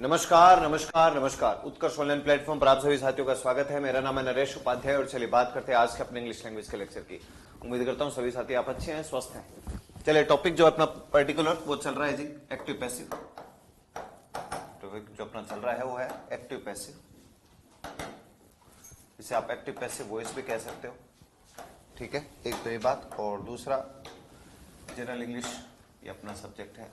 नमस्कार नमस्कार नमस्कार। उत्कर्ष ऑनलाइन प्लेटफॉर्म पर आप सभी साथियों का स्वागत है। मेरा नाम है नरेश उपाध्याय और चलिए बात करते हैं आज के अपने इंग्लिश लैंग्वेज के लेक्चर की। उम्मीद करता हूं सभी साथी आप अच्छे हैं, स्वस्थ हैं। चलिए टॉपिक जो अपना पर्टिकुलर वो चल रहा है जी एक्टिव पैसिव। टॉपिक जो अपना चल रहा है वो है एक्टिव पैसिव। इसे आप एक्टिव पैसिव वॉइस भी कह सकते हो, ठीक है। एक तो ये बात, और दूसरा जनरल इंग्लिश ये अपना सब्जेक्ट है।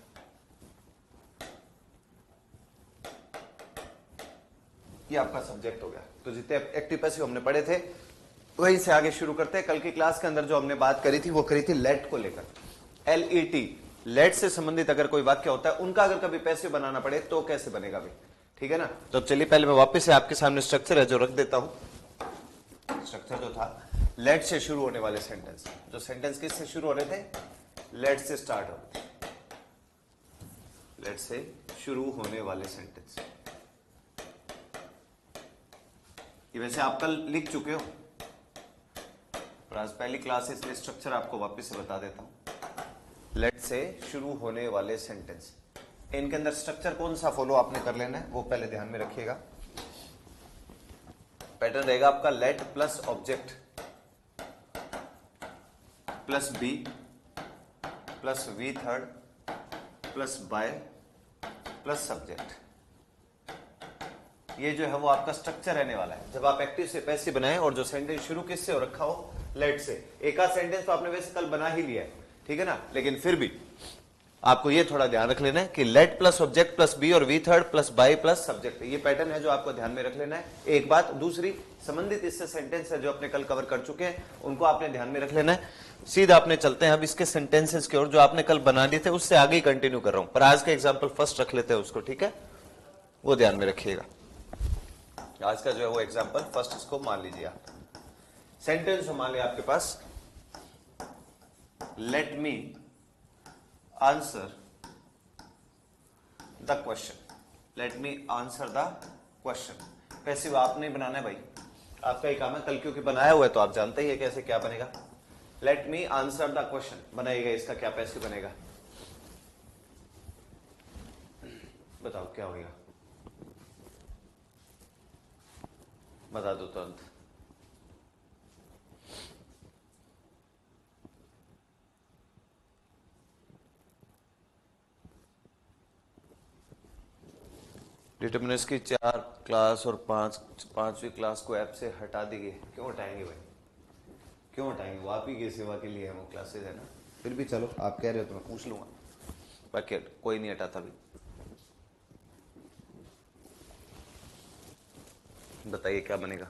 ये आपका सब्जेक्ट हो गया। तो जितने एक्टिव पैसिव हमने पढ़े थे वहीं से आगे शुरू करते हैं। कल की क्लास के अंदर जो हमने बात करी थी वो करी थी लेट को लेकर। LET, लेट से संबंधित अगर कोई वाक्य होता है उनका अगर कभी पैसिव बनाना पड़े तो कैसे बनेगा भाई, ठीक है ना। तो चलिए पहले मैं वापस से आपके सामने स्ट्रक्चर है जो रख देता हूं। स्ट्रक्चर जो था लेट से शुरू होने वाले सेंटेंस, जो सेंटेंस किससे शुरू हो रहे थे, लेट से स्टार्ट हो, लेट से शुरू होने वाले सेंटेंस। ये वैसे आप कल लिख चुके हो और आज पहली क्लास है इसलिए स्ट्रक्चर आपको वापस से बता देता हूं। लेट से शुरू होने वाले सेंटेंस, इनके अंदर स्ट्रक्चर कौन सा फॉलो आपने कर लेना है वो पहले ध्यान में रखिएगा। पैटर्न रहेगा आपका let plus object plus be plus we third plus by plus subject. ये जो है वो आपका स्ट्रक्चर रहने वाला है जब आप एक्टिव से पैसिव बनाएं और जो सेंटेंस शुरू किससे हो रखा हो, लेट से। एक आध सेंटेंस तो आपने वैसे कल बना ही लिया है, ठीक है ना, लेकिन फिर भी आपको ये थोड़ा ध्यान रख लेना है कि let plus object plus B और we third plus by plus subject, ये पैटर्न है जो आपको ध्यान में रख लेना है। एक बात। दूसरी, संबंधित इससे सेंटेंस है जो अपने कल कवर कर चुके हैं उनको आपने ध्यान में रख लेना है। सीधा आपने चलते हैं अब इसके सेंटेंसेस की ओर जो आपने कल बना लिए थे उससे आगे ही कंटिन्यू कर रहा हूं, पर आज का एग्जाम्पल फर्स्ट रख लेते हैं उसको, ठीक है, वो ध्यान में रखिएगा। आज का जो है वो एग्जाम्पल फर्स्ट इसको मान लीजिए आप। सेंटेंस मान लिया आपके पास, let me answer the question. Let me answer the question. Passive आपने बनाना है भाई, आपका ही काम है। कल क्योंकि बनाया हुआ है तो आप जानते ही है कैसे क्या बनेगा। Late me answer the question बनाइएगा, इसका क्या पैसिव बनेगा बताओ क्या होगा, बता दो तुरंत। डिटर्मिनेंट्स की 4 क्लास और 5वीं क्लास को ऐप से हटा देंगे। क्यों हटाएंगे भाई, क्यों हटाएंगे, वो आप ही की सेवा के लिए है वो क्लासेज, है ना। फिर भी चलो आप कह रहे हो तो मैं पूछ लूंगा, बाकी कोई नहीं हटाता भी। बताइए क्या बनेगा।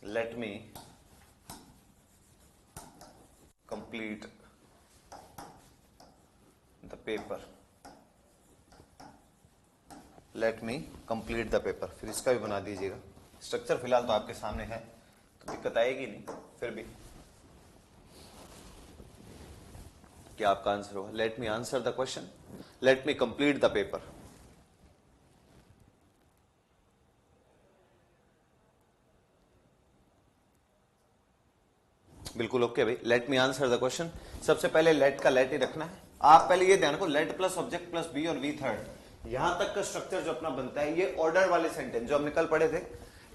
Let me complete the paper. Let me complete the paper, फिर इसका भी बना दीजिएगा। स्ट्रक्चर फिलहाल तो आपके सामने है तो दिक्कत आएगी नहीं, फिर भी क्या आपका आंसर होगा। Late me answer the question, let me complete the paper. बिल्कुल ओके भाई। Late me answer the question, सबसे पहले लेट का लेट ही रखना है। आप पहले ये ध्यान रखो, let plus object plus B और वी थर्ड, यहां तक का स्ट्रक्चर जो अपना बनता है ये ऑर्डर वाले सेंटेंस जो हमने कल पढ़े थे।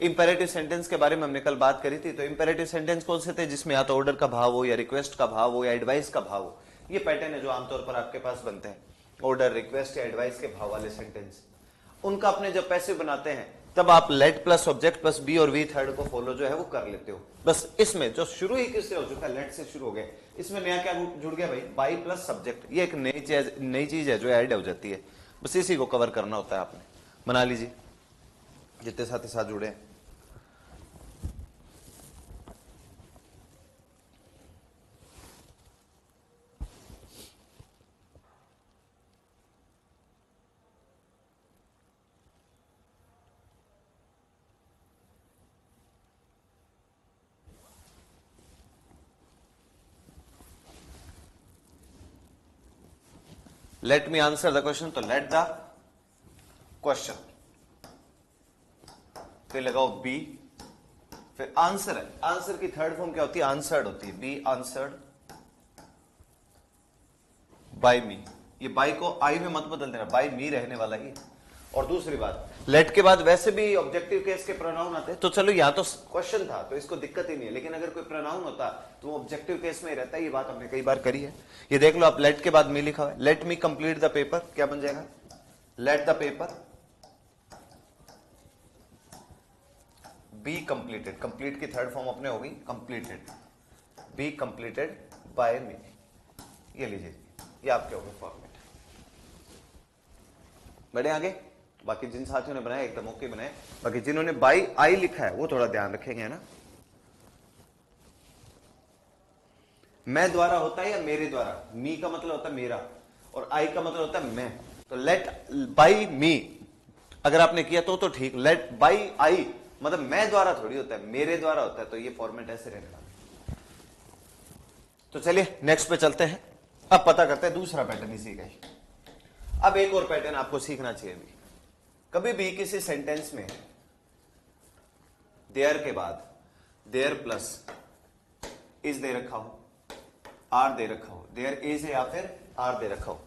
इंपेरेटिव सेंटेंस के बारे में हमने कल बात करी थी। तो इंपेरेटिव सेंटेंस कौन से थे, जिसमें या तो ऑर्डर का भाव हो या रिक्वेस्ट का भाव हो या एडवाइस का भाव हो। ये पैटर्न है जो आमतौर पर आपके पास बनते हैं, ऑर्डर, रिक्वेस्ट या एडवाइस के भाव वाले सेंटेंस। उनका अपने जब पैसिव बनाते हैं तब आप let plus object plus B और वी थर्ड को फॉलो जो है वो कर लेते हो। बस इसमें जो शुरू ही किससे हो चुका है, लेट से शुरू हो गया, इसमें नया क्या जुड़ गया भाई, बाई प्लस सब्जेक्ट। ये एक नई चीज है जो ऐड हो जाती है, बस इसी को कवर करना होता है। आपने बना लीजिए जितने साथ जुड़े हैं। Late me answer the question, तो लेट द क्वेश्चन, फिर लगाओ बी, फिर आंसर है। आंसर की थर्ड फॉर्म क्या होती है, आंसर्ड होती है। बी आंसर्ड, बाय मी, ये बाय को आई में मत बदल देना, बाय मी रहने वाला ही। और दूसरी बात, लेट के बाद वैसे भी ऑब्जेक्टिव केस के प्रोनाउन आते हैं, तो चलो यहाँ तो क्वेश्चन था तो इसको दिक्कत ही नहीं है, लेकिन अगर कोई प्रोनाउन होता तो वो ऑब्जेक्टिव केस में ही रहता है। ये बात हमने कई बार करी है। ये देख लो आप, लेट के बाद मी लिखा हुआ है, let me complete the paper, क्या बन जाएगा, let the paper be completed, complete की थर्ड फॉर्म अपने हो गई कंप्लीटेड, बी कंप्लीटेड बाय मी, ये लीजिए, ये आपके हो गए फॉर्मेट। बढ़े आगे, बाकी जिन साथियों ने बनाया एकदम ओके बनाए, बाकी जिन्होंने बाई आई लिखा है वो थोड़ा ध्यान रखेंगे, है ना। मैं द्वारा होता है या मेरे द्वारा, मी का मतलब होता है मेरा और आई का मतलब होता है मैं, तो लेट बाई मी अगर आपने किया तो ठीक, लेट बाई आई मतलब मैं द्वारा थोड़ी होता है, मेरे द्वारा होता है, तो ये फॉर्मेट ऐसे रहने वाला। तो चलिए नेक्स्ट पे चलते हैं, अब पता करते हैं दूसरा पैटर्न इसी का ही। अब एक और पैटर्न आपको सीखना चाहिए भी, कभी भी किसी सेंटेंस में देयर के बाद देयर प्लस इज दे रखा हो, आर दे रखा हो, देयर इज या फिर आर दे रखा हो,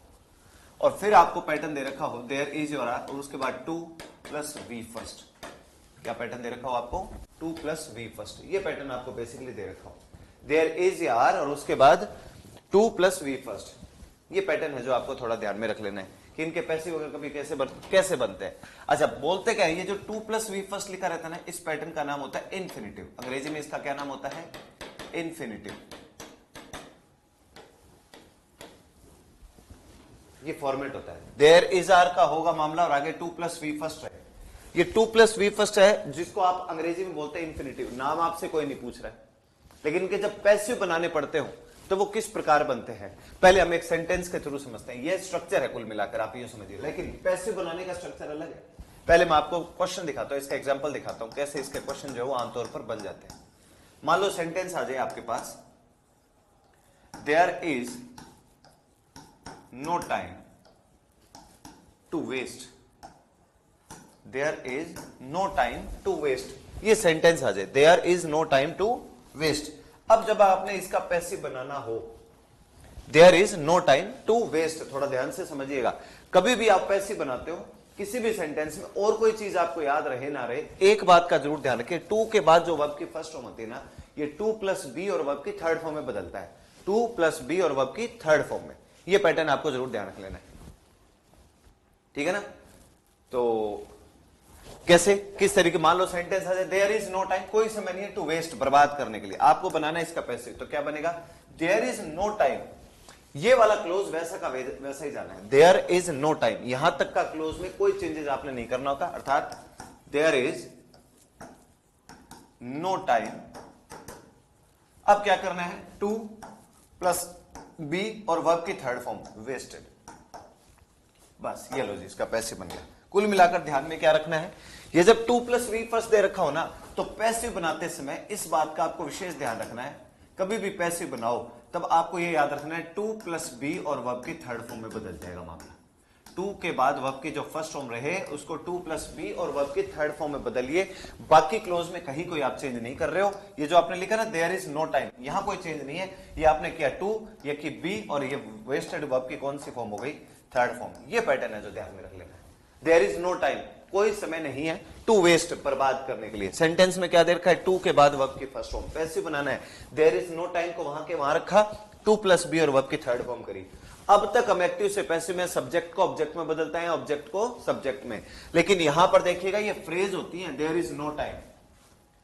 और फिर आपको पैटर्न दे रखा हो देयर इज और आर, और उसके बाद टू प्लस वी फर्स्ट, क्या पैटर्न दे रखा हो आपको, टू प्लस वी फर्स्ट, ये पैटर्न आपको बेसिकली दे रखा हो, देयर इज या आर और उसके बाद टू प्लस वी फर्स्ट, ये पैटर्न है जो आपको थोड़ा ध्यान में रख लेना है कि इनके पैसिव वगैरह कभी कैसे बनते हैं। अच्छा, बोलते क्या है, ये जो टू प्लस वी फर्स्ट लिखा रहता है ना, इस पैटर्न का नाम होता है इन्फिनिटिव, अंग्रेजी में इसका क्या नाम होता है, इन्फिनिटिव। ये फॉर्मेट होता है, देयर इज आर का होगा मामला और आगे टू प्लस वी फर्स्ट है, ये टू प्लस वी फर्स्ट है जिसको आप अंग्रेजी में बोलते हैं इन्फिनिटिव। नाम आपसे कोई नहीं पूछ रहा है, लेकिन इनके जब पैसिव बनाने पड़ते हो तो वो किस प्रकार बनते हैं, पहले हम एक सेंटेंस के थ्रू समझते हैं। ये स्ट्रक्चर है कुल मिलाकर, आप ये समझिए, लेकिन पैसिव बनाने का स्ट्रक्चर अलग है। पहले मैं आपको क्वेश्चन दिखाता हूं, इसका एग्जांपल दिखाता हूं कैसे इसके क्वेश्चन जो है वो आमतौर पर बन जाते हैं। मान लो सेंटेंस आ जाए आपके पास, there is no time to waste, there is no time to waste, ये सेंटेंस आ जाए, there is no time to waste. अब जब आपने इसका पैसिव बनाना हो, there is no time to waste, थोड़ा ध्यान से समझिएगा, कभी भी आप पैसिव बनाते हो किसी भी सेंटेंस में और कोई चीज आपको याद रहे ना रहे, एक बात का जरूर ध्यान रखें, टू के बाद जो वर्ब की फर्स्ट फॉर्म होती है ना, ये टू प्लस बी और वर्ब की थर्ड फॉर्म में बदलता है, टू प्लस बी और वर्ब की थर्ड फॉर्म में, ये पैटर्न आपको जरूर ध्यान रख लेना है, ठीक है ना। तो कैसे, किस तरीके, मान लो सेंटेंस आ जाए, देयर इज नो टाइम, कोई समय नहीं है टू वेस्ट, बर्बाद करने के लिए, आपको बनाना है इसका पैसिव, तो क्या बनेगा, देयर इज नो टाइम, ये वाला क्लोज वैसा का वैसा ही जाना है, देयर इज नो टाइम, यहां तक का क्लोज में कोई चेंजेस आपने नहीं करना होता, अर्थात देयर इज नो टाइम। अब क्या करना है, टू प्लस बी और वर्ब की थर्ड फॉर्म वेस्टेड, बस ये लो जी, इसका पैसिव बन गया। कुल मिलाकर ध्यान में क्या रखना है, ये जब two plus we first they रखा हो ना, तो पैसिव बनाते समय इस बात का आपको विशेष ध्यान रखना है, कभी भी पैसिव बनाओ तब आपको ये याद रखना है, टू प्लस बी और वर्ब की थर्ड फॉर्म में बदल जाएगा मामला, टू के बाद वर्ब की जो फर्स्ट फॉर्म रहे उसको टू प्लस बी और वर्ब की थर्ड फॉर्म में बदलिए, बाकी क्लोज में कहीं कोई आप चेंज नहीं कर रहे हो। ये जो आपने लिखा ना देयर इज नो टाइम, यहां कोई चेंज नहीं है, ये आपने किया टू, ये की बी और ये वेस्टेड वर्ब की कौन सी फॉर्म हो गई, थर्ड फॉर्म, ये पैटर्न है जो ध्यान में रख लेना है। देयर इज नो टाइम, कोई समय नहीं है टू वेस्ट, बर्बाद करने के लिए। सेंटेंस में क्या दे रखा है, टू के बाद वर्ब की फर्स्ट फॉर्म, पैसिव बनाना है, देयर इज नो टाइम को वहां के वहां रखा, टू प्लस बी और वर्ब की थर्ड फॉर्म करी। अब तक हम एक्टिव से पैसिव में सब्जेक्ट को ऑब्जेक्ट में बदलते हैं, ऑब्जेक्ट को सब्जेक्ट में, लेकिन यहां पर देखिएगा ये फ्रेज होती है, there is no time,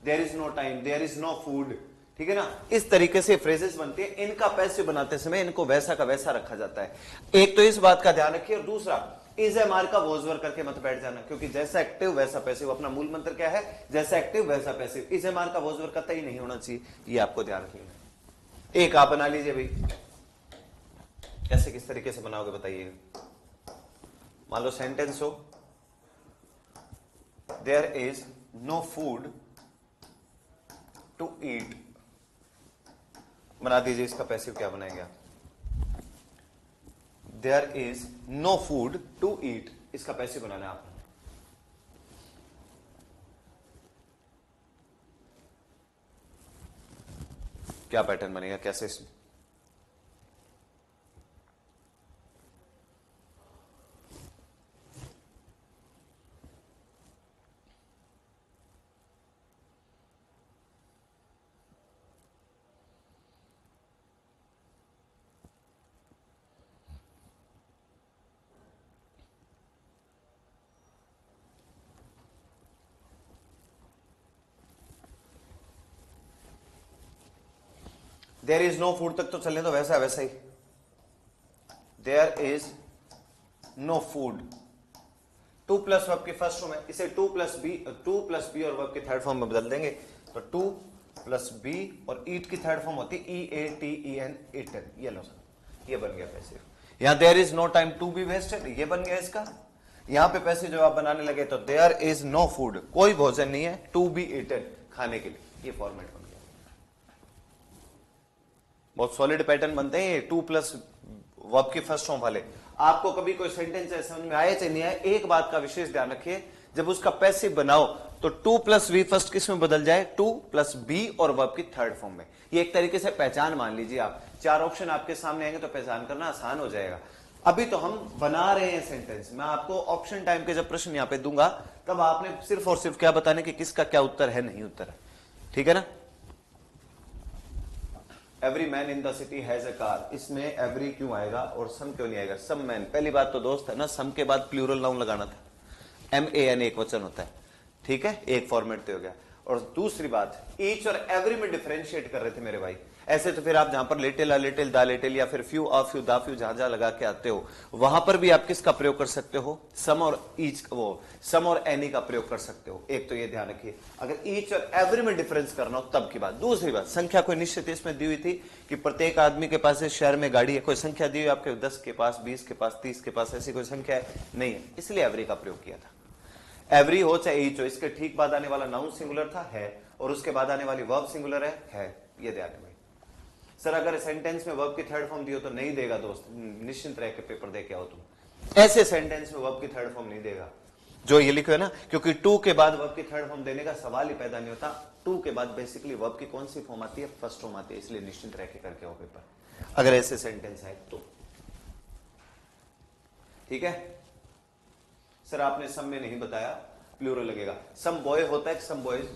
there is no time, there is no food, ठीक है ना, इस तरीके से फ्रेजेस बनती है, इनका पैसिव बनाते समय इनको वैसा का वैसा रखा जाता है। एक तो इस बात का ध्यान रखिए, और दूसरा इज एम आर का वॉजवर करके मत बैठ जाना, क्योंकि जैसा एक्टिव वैसा पैसिव, अपना मूल मंत्र क्या है, जैसा एक्टिव वैसा पैसिव, इज एम आर का वॉजवर कतई नहीं होना चाहिए, ये आपको ध्यान रखिएगा। एक आप बना लीजिए भाई, कैसे किस तरीके से बनाओगे बताइएगा। मान लो सेंटेंस हो, there is no food to eat, बना दीजिए इसका पैसिव, क्या बनाएंगे आप, there is no food to eat, इसका पैसिव बनाना है आपने। क्या पैटर्न बनेगा, कैसे इसमें देयर इज नो फूड तक तो चलने दो, वैसा वैसा ही, there is no food, 2 plus verb की फर्स्ट फॉर्म है, इसे 2 प्लस बी और वर्ब की थर्ड फॉर्म में बदल देंगे, तो 2 प्लस बी और ईट की थर्ड फॉर्म होती है EATEN, ईटन। ये लो सर, ये बन गया पैसिव। यहां there is no time to be wasted, ये बन गया इसका। यहां पे पैसिव जब आप बनाने लगे तो देयर इज नो फूड, कोई भोजन नहीं है, टू बी ईटन, खाने के लिए, ये फॉर्मेट बन गया। बहुत सॉलिड पैटर्न बनते हैं ये 2 प्लस वर्ब की फर्स्ट फॉर्म वाले। आपको कभी कोई सेंटेंस ऐसा समझ में आया चाहे नहीं आया, एक बात का विशेष ध्यान रखिए, जब उसका पैसिव बनाओ तो 2 प्लस वी फर्स्ट किस में बदल जाए, 2 प्लस बी और वर्ब की थर्ड फॉर्म में। ये एक तरीके से पहचान मान लीजिए आप, 4 ऑप्शन आपके सामने आएंगे तो पहचान करना आसान हो जाएगा। अभी तो हम बना रहे हैं सेंटेंस, मैं आपको ऑप्शन टाइम के जब प्रश्न यहां पे दूंगा तब आपने सिर्फ और सिर्फ क्या बताने कि किसका क्या उत्तर है, नहीं उत्तर है, ठीक है ना। Every man in the city has a car, इसमें एवरी क्यों आएगा और सम क्यों नहीं आएगा, सम मैन। पहली बात तो दोस्त है ना, सम के बाद प्लूरल नाउन लगाना था, MAN एक वचन होता है, ठीक है, एक फॉर्मेट तो हो गया। और दूसरी बात, ईच और एवरी में डिफरेंशिएट कर रहे थे मेरे भाई, ऐसे तो फिर आप जहां पर little a little the little या फिर few a few the few जहां जहां लगा के आते हो वहां पर भी आप किसका प्रयोग कर सकते हो, सम और ईच, वो सम और एनी का प्रयोग कर सकते हो। एक तो ये ध्यान रखिए, अगर ईच और एवरी में डिफरेंस करना हो तब की बात। दूसरी बात, संख्या कोई निश्चित इसमें दी हुई थी कि प्रत्येक आदमी के पास शहर में गाड़ी है, कोई संख्या दी हुई आपके 10 के पास, 20 के पास, 30 के पास, ऐसी कोई संख्या है नहीं है, इसलिए एवरी का प्रयोग किया था। एवरी हो चाहे ईच हो, इसके ठीक बाद आने वाला नाउन सिंगुलर था, है, और उसके बाद आने वाली वर्ब सिंगुलर है, ये ध्यान है भाई। सर अगर सेंटेंस में वर्ब की थर्ड फॉर्म दी हो तो नहीं देगा दोस्त, निश्चिंत रह के पेपर दे के आओ तुम, ऐसे सेंटेंस में वर्ब की थर्ड फॉर्म नहीं देगा जो ये लिखो है ना, क्योंकि टू के बाद वर्ब की थर्ड फॉर्म देने का सवाल ही पैदा नहीं होता। टू के बाद बेसिकली वर्ब की कौन सी फॉर्म आती है, फर्स्ट फॉर्म आती है, इसलिए निश्चिंत रह के करके आओ पेपर अगर ऐसे सेंटेंस है तो, ठीक है। सर आपने सम में नहीं बताया, प्लूरल लगेगा, सम बॉय होता है, सम बॉयज,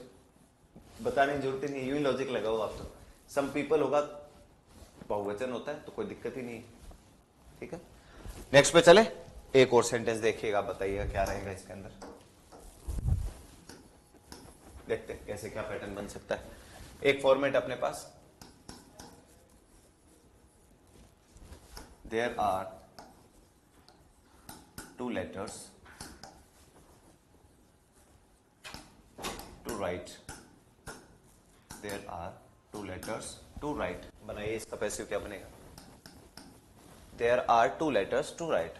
बताने की जरूरत नहीं, यूं ही लॉजिक लगाओ आप तो। सम पीपल होगा, बहुवचन होता है तो कोई दिक्कत ही नहीं है, ठीक है। नेक्स्ट पे चले, एक और सेंटेंस देखिएगा, बताइएगा क्या रहेगा इसके अंदर, देखते हैं कैसे क्या पैटर्न बन सकता है। एक फॉर्मेट अपने पास, there are 2 letters to write, there are 2 letters to write, बनाइए इसका पैसिव क्या बनेगा, there are 2 letters to write,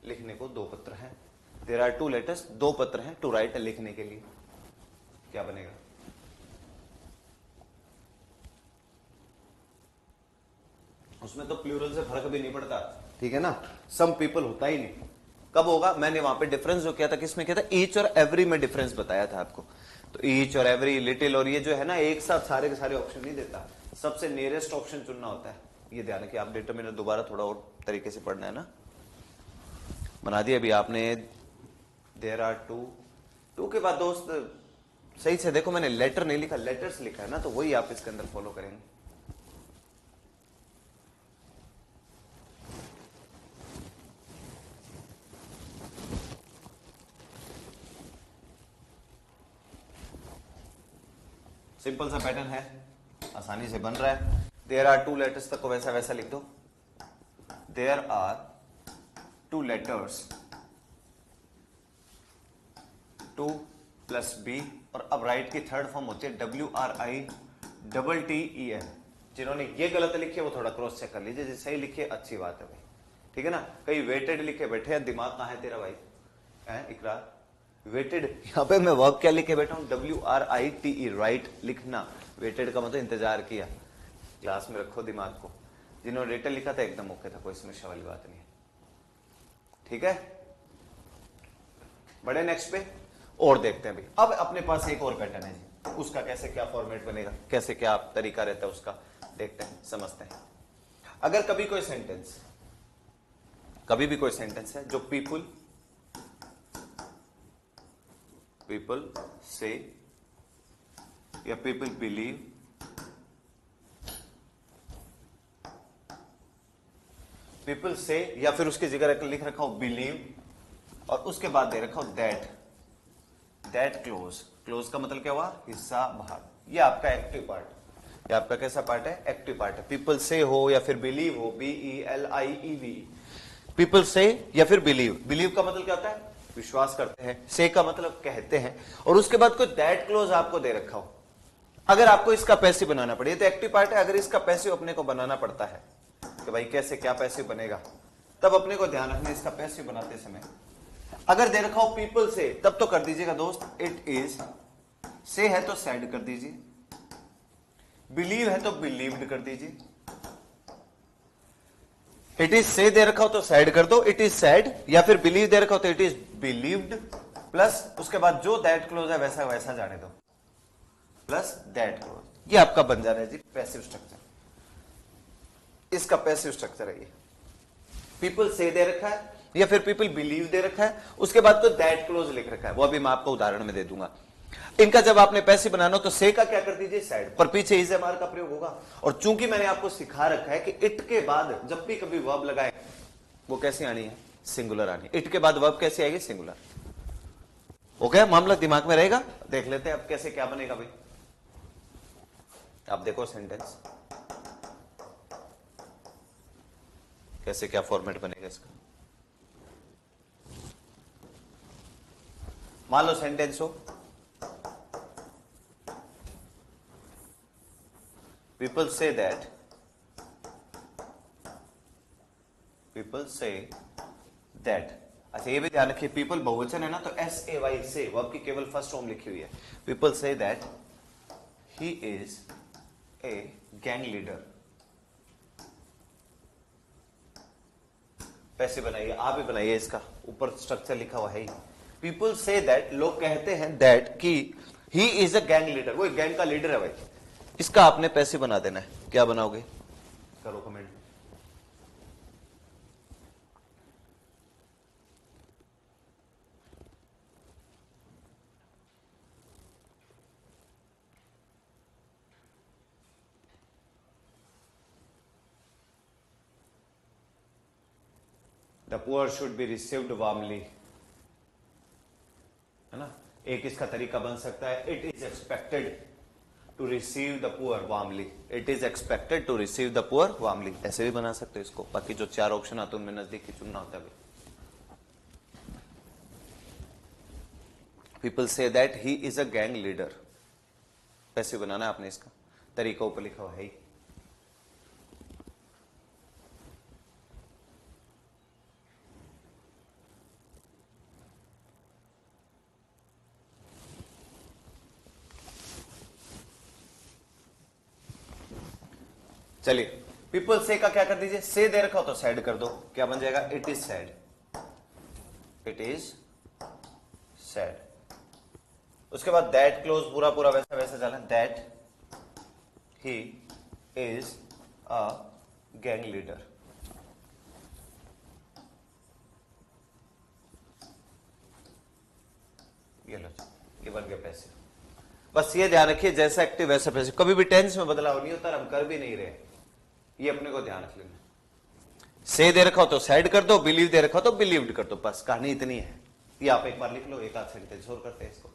लिखने को 2 पत्र हैं, there are 2 letters, 2 पत्र हैं, to write लिखने के लिए, क्या बनेगा, उसमें तो प्लूरल से फर्क भी नहीं पड़ता, ठीक है ना, सम पीपल होता ही नहीं, कब होगा, मैंने वहां पे डिफरेंस जो किया था किसमें किया था, ईच और एवरी में डिफरेंस बताया था आपको, तो ईच और एवरी, लिटिल और ये जो है ना एक साथ सारे के सारे ऑप्शन नहीं देता, सबसे नियरेस्ट ऑप्शन चुनना होता है, ये ध्यान रखिए। आप डिटरमिनर दोबारा थोड़ा और तरीके से पढ़ना है ना, बना दिया अभी आपने, देयर आर 2 के बाद दोस्त सही से देखो, मैंने लेटर नहीं लिखा, लेटर्स लिखा है ना, तो वही आप इसके अंदर फॉलो करेंगे। सिंपल सा पैटर्न है, आसानी से बन रहा है। देयर आर 2 letters तक को वैसा वैसा लिख दो, there are 2 letters, 2 plus B, और अब राइट की थर्ड फॉर्म होती है WRITTEN। जिन्होंने ये गलत लिखी है वो थोड़ा क्रॉस चेक कर लीजिए, जो सही लिखी है अच्छी बात है भाई, ठीक है ना। कई वेटेड लिखे बैठे हैं, दिमाग कहां है तेरा भाई, है इकरार, वेटेड, यहां पे मैं वर्ब क्या लिखे बैठा हूं, WRITE, राइट लिखना, वेटेड का मतलब इंतजार किया, क्लास में रखो दिमाग को। जिन्होंने रेटेड लिखा था एकदम ओके था, कोई समस्या वाली बात नहीं है, ठीक है। बड़े नेक्स्ट पे और देखते हैं भाई, अब अपने पास एक और पैटर्न है जी, उसका कैसे क्या फॉर्मेट बनेगा, कैसे क्या तरीका रहता है उसका, देखते हैं समझते हैं। अगर कभी कोई सेंटेंस है जो पीपल से या पीपल बिलीव, पीपल से या फिर उसकी जगह लिख रखा हो बिलीव, और उसके बाद दे रखा हो दैट क्लोज का मतलब क्या हुआ, हिस्सा भाग, ये आपका एक्टिव पार्ट। ये आपका कैसा पार्ट है? एक्टिव पार्ट है। पीपल से हो या फिर बिलीव हो, BELIEV, पीपल से या फिर बिलीव। बिलीव का मतलब क्या होता है? विश्वास करते हैं। से का मतलब कहते हैं, और उसके बाद कोई दैट क्लोज आपको दे रखा हो। अगर आपको इसका पैसिव बनाना पड़े, तो एक्टिव पार्ट है, अगर इसका पैसिव अपने को बनाना पड़ता है कि भाई कैसे क्या पैसिव बनेगा, तब अपने को ध्यान रखना इसका पैसिव बनाते समय अगर दे रखा हो पीपल से, तब तो कर दीजिएगा दोस्त इट इज, से है तो सैड कर दीजिए, बिलीव है तो बिलीव्ड कर दीजिए। इट इज से दे रखा हो तो सैड कर दो, इट इज सैड, या फिर बिलीव दे रखा हो तो इट इज बिलीव्ड, प्लस उसके बाद जो दैट क्लोज है वैसा वैसा जाने दो, प्लस दैट क्लोज। ये आपका बन जा रहा है जी पैसिव स्ट्रक्चर। इसका पैसिव स्ट्रक्चर है ये। पीपल से दे रखा है या फिर पीपल बिलीव दे रखा है, उसके बाद तो दैट क्लोज लिख रखा है, वो अभी मैं आपको उदाहरण में दे दूंगा। इनका जब आपने पैसिव बनाना हो तो से का क्या कर दीजिए? सैड, पर पीछे इज एम आर का प्रयोग होगा। और चूंकि मैंने आपको सिखा रखा है कि इट के बाद जब भी कभी वर्ब लगाए वो कैसे आनी है? सिंगुलर आनी। इट के बाद वर्ब कैसे आएगी? सिंगुलर। ओके, मामला दिमाग में रहेगा। देख लेते हैं अब कैसे क्या बनेगा भाई। आप देखो सेंटेंस कैसे क्या फॉर्मेट बनेगा इसका। मान लो सेंटेंस हो, people say that, अच्छा ये भी ध्यान रखिए, पीपल बहुवचन है ना, तो SAY से वर्ब की केवल फर्स्ट फॉर्म लिखी हुई है। People say that he is a gang leader. पैसे बनाइए, आप ही बनाइए, इसका ऊपर स्ट्रक्चर लिखा हुआ है ही। पीपल से दैट, लोग कहते हैं दैट कि he is a gang leader, वो एक गैंग का लीडर है भाई। इसका आपने पैसे बना देना है। क्या बनाओगे? करो comment. The poor should be received warmly, है ना। एक इसका तरीका बन सकता है, it is expected to receive the poor warmly. It is expected to receive the poor warmly, ऐसे भी बना सकते हो इसको। बाकी जो 4 ऑप्शन आते हैं उनमें नजदीकी चुनना होता है। People say that he is a gang leader, पैसे बनाना है आपने, इसका तरीका ऊपर लिखा हुआ है ही। चलिए, पीपल से का क्या कर दीजिए? से दे रखा हो तो सैड कर दो। क्या बन जाएगा? It is sad, it is sad. उसके बाद दैट क्लोज पूरा पूरा वैसा वैसा चला, that he is a gang leader. ये लो, ये बन गया पैसे। बस ये ध्यान रखिए, जैसा एक्टिव वैसा पैसे, कभी भी टेंस में बदलाव नहीं होता, हम कर भी नहीं रहे, ये अपने को ध्यान रख लेना। से दे रखा हो तो सैड कर दो, बिलीव दे रखा हो तो बिलीव्ड कर दो, बस कहानी इतनी है। ये आप एक बार लिख लो, एक आध सेंटेंस और करते हैं इसको।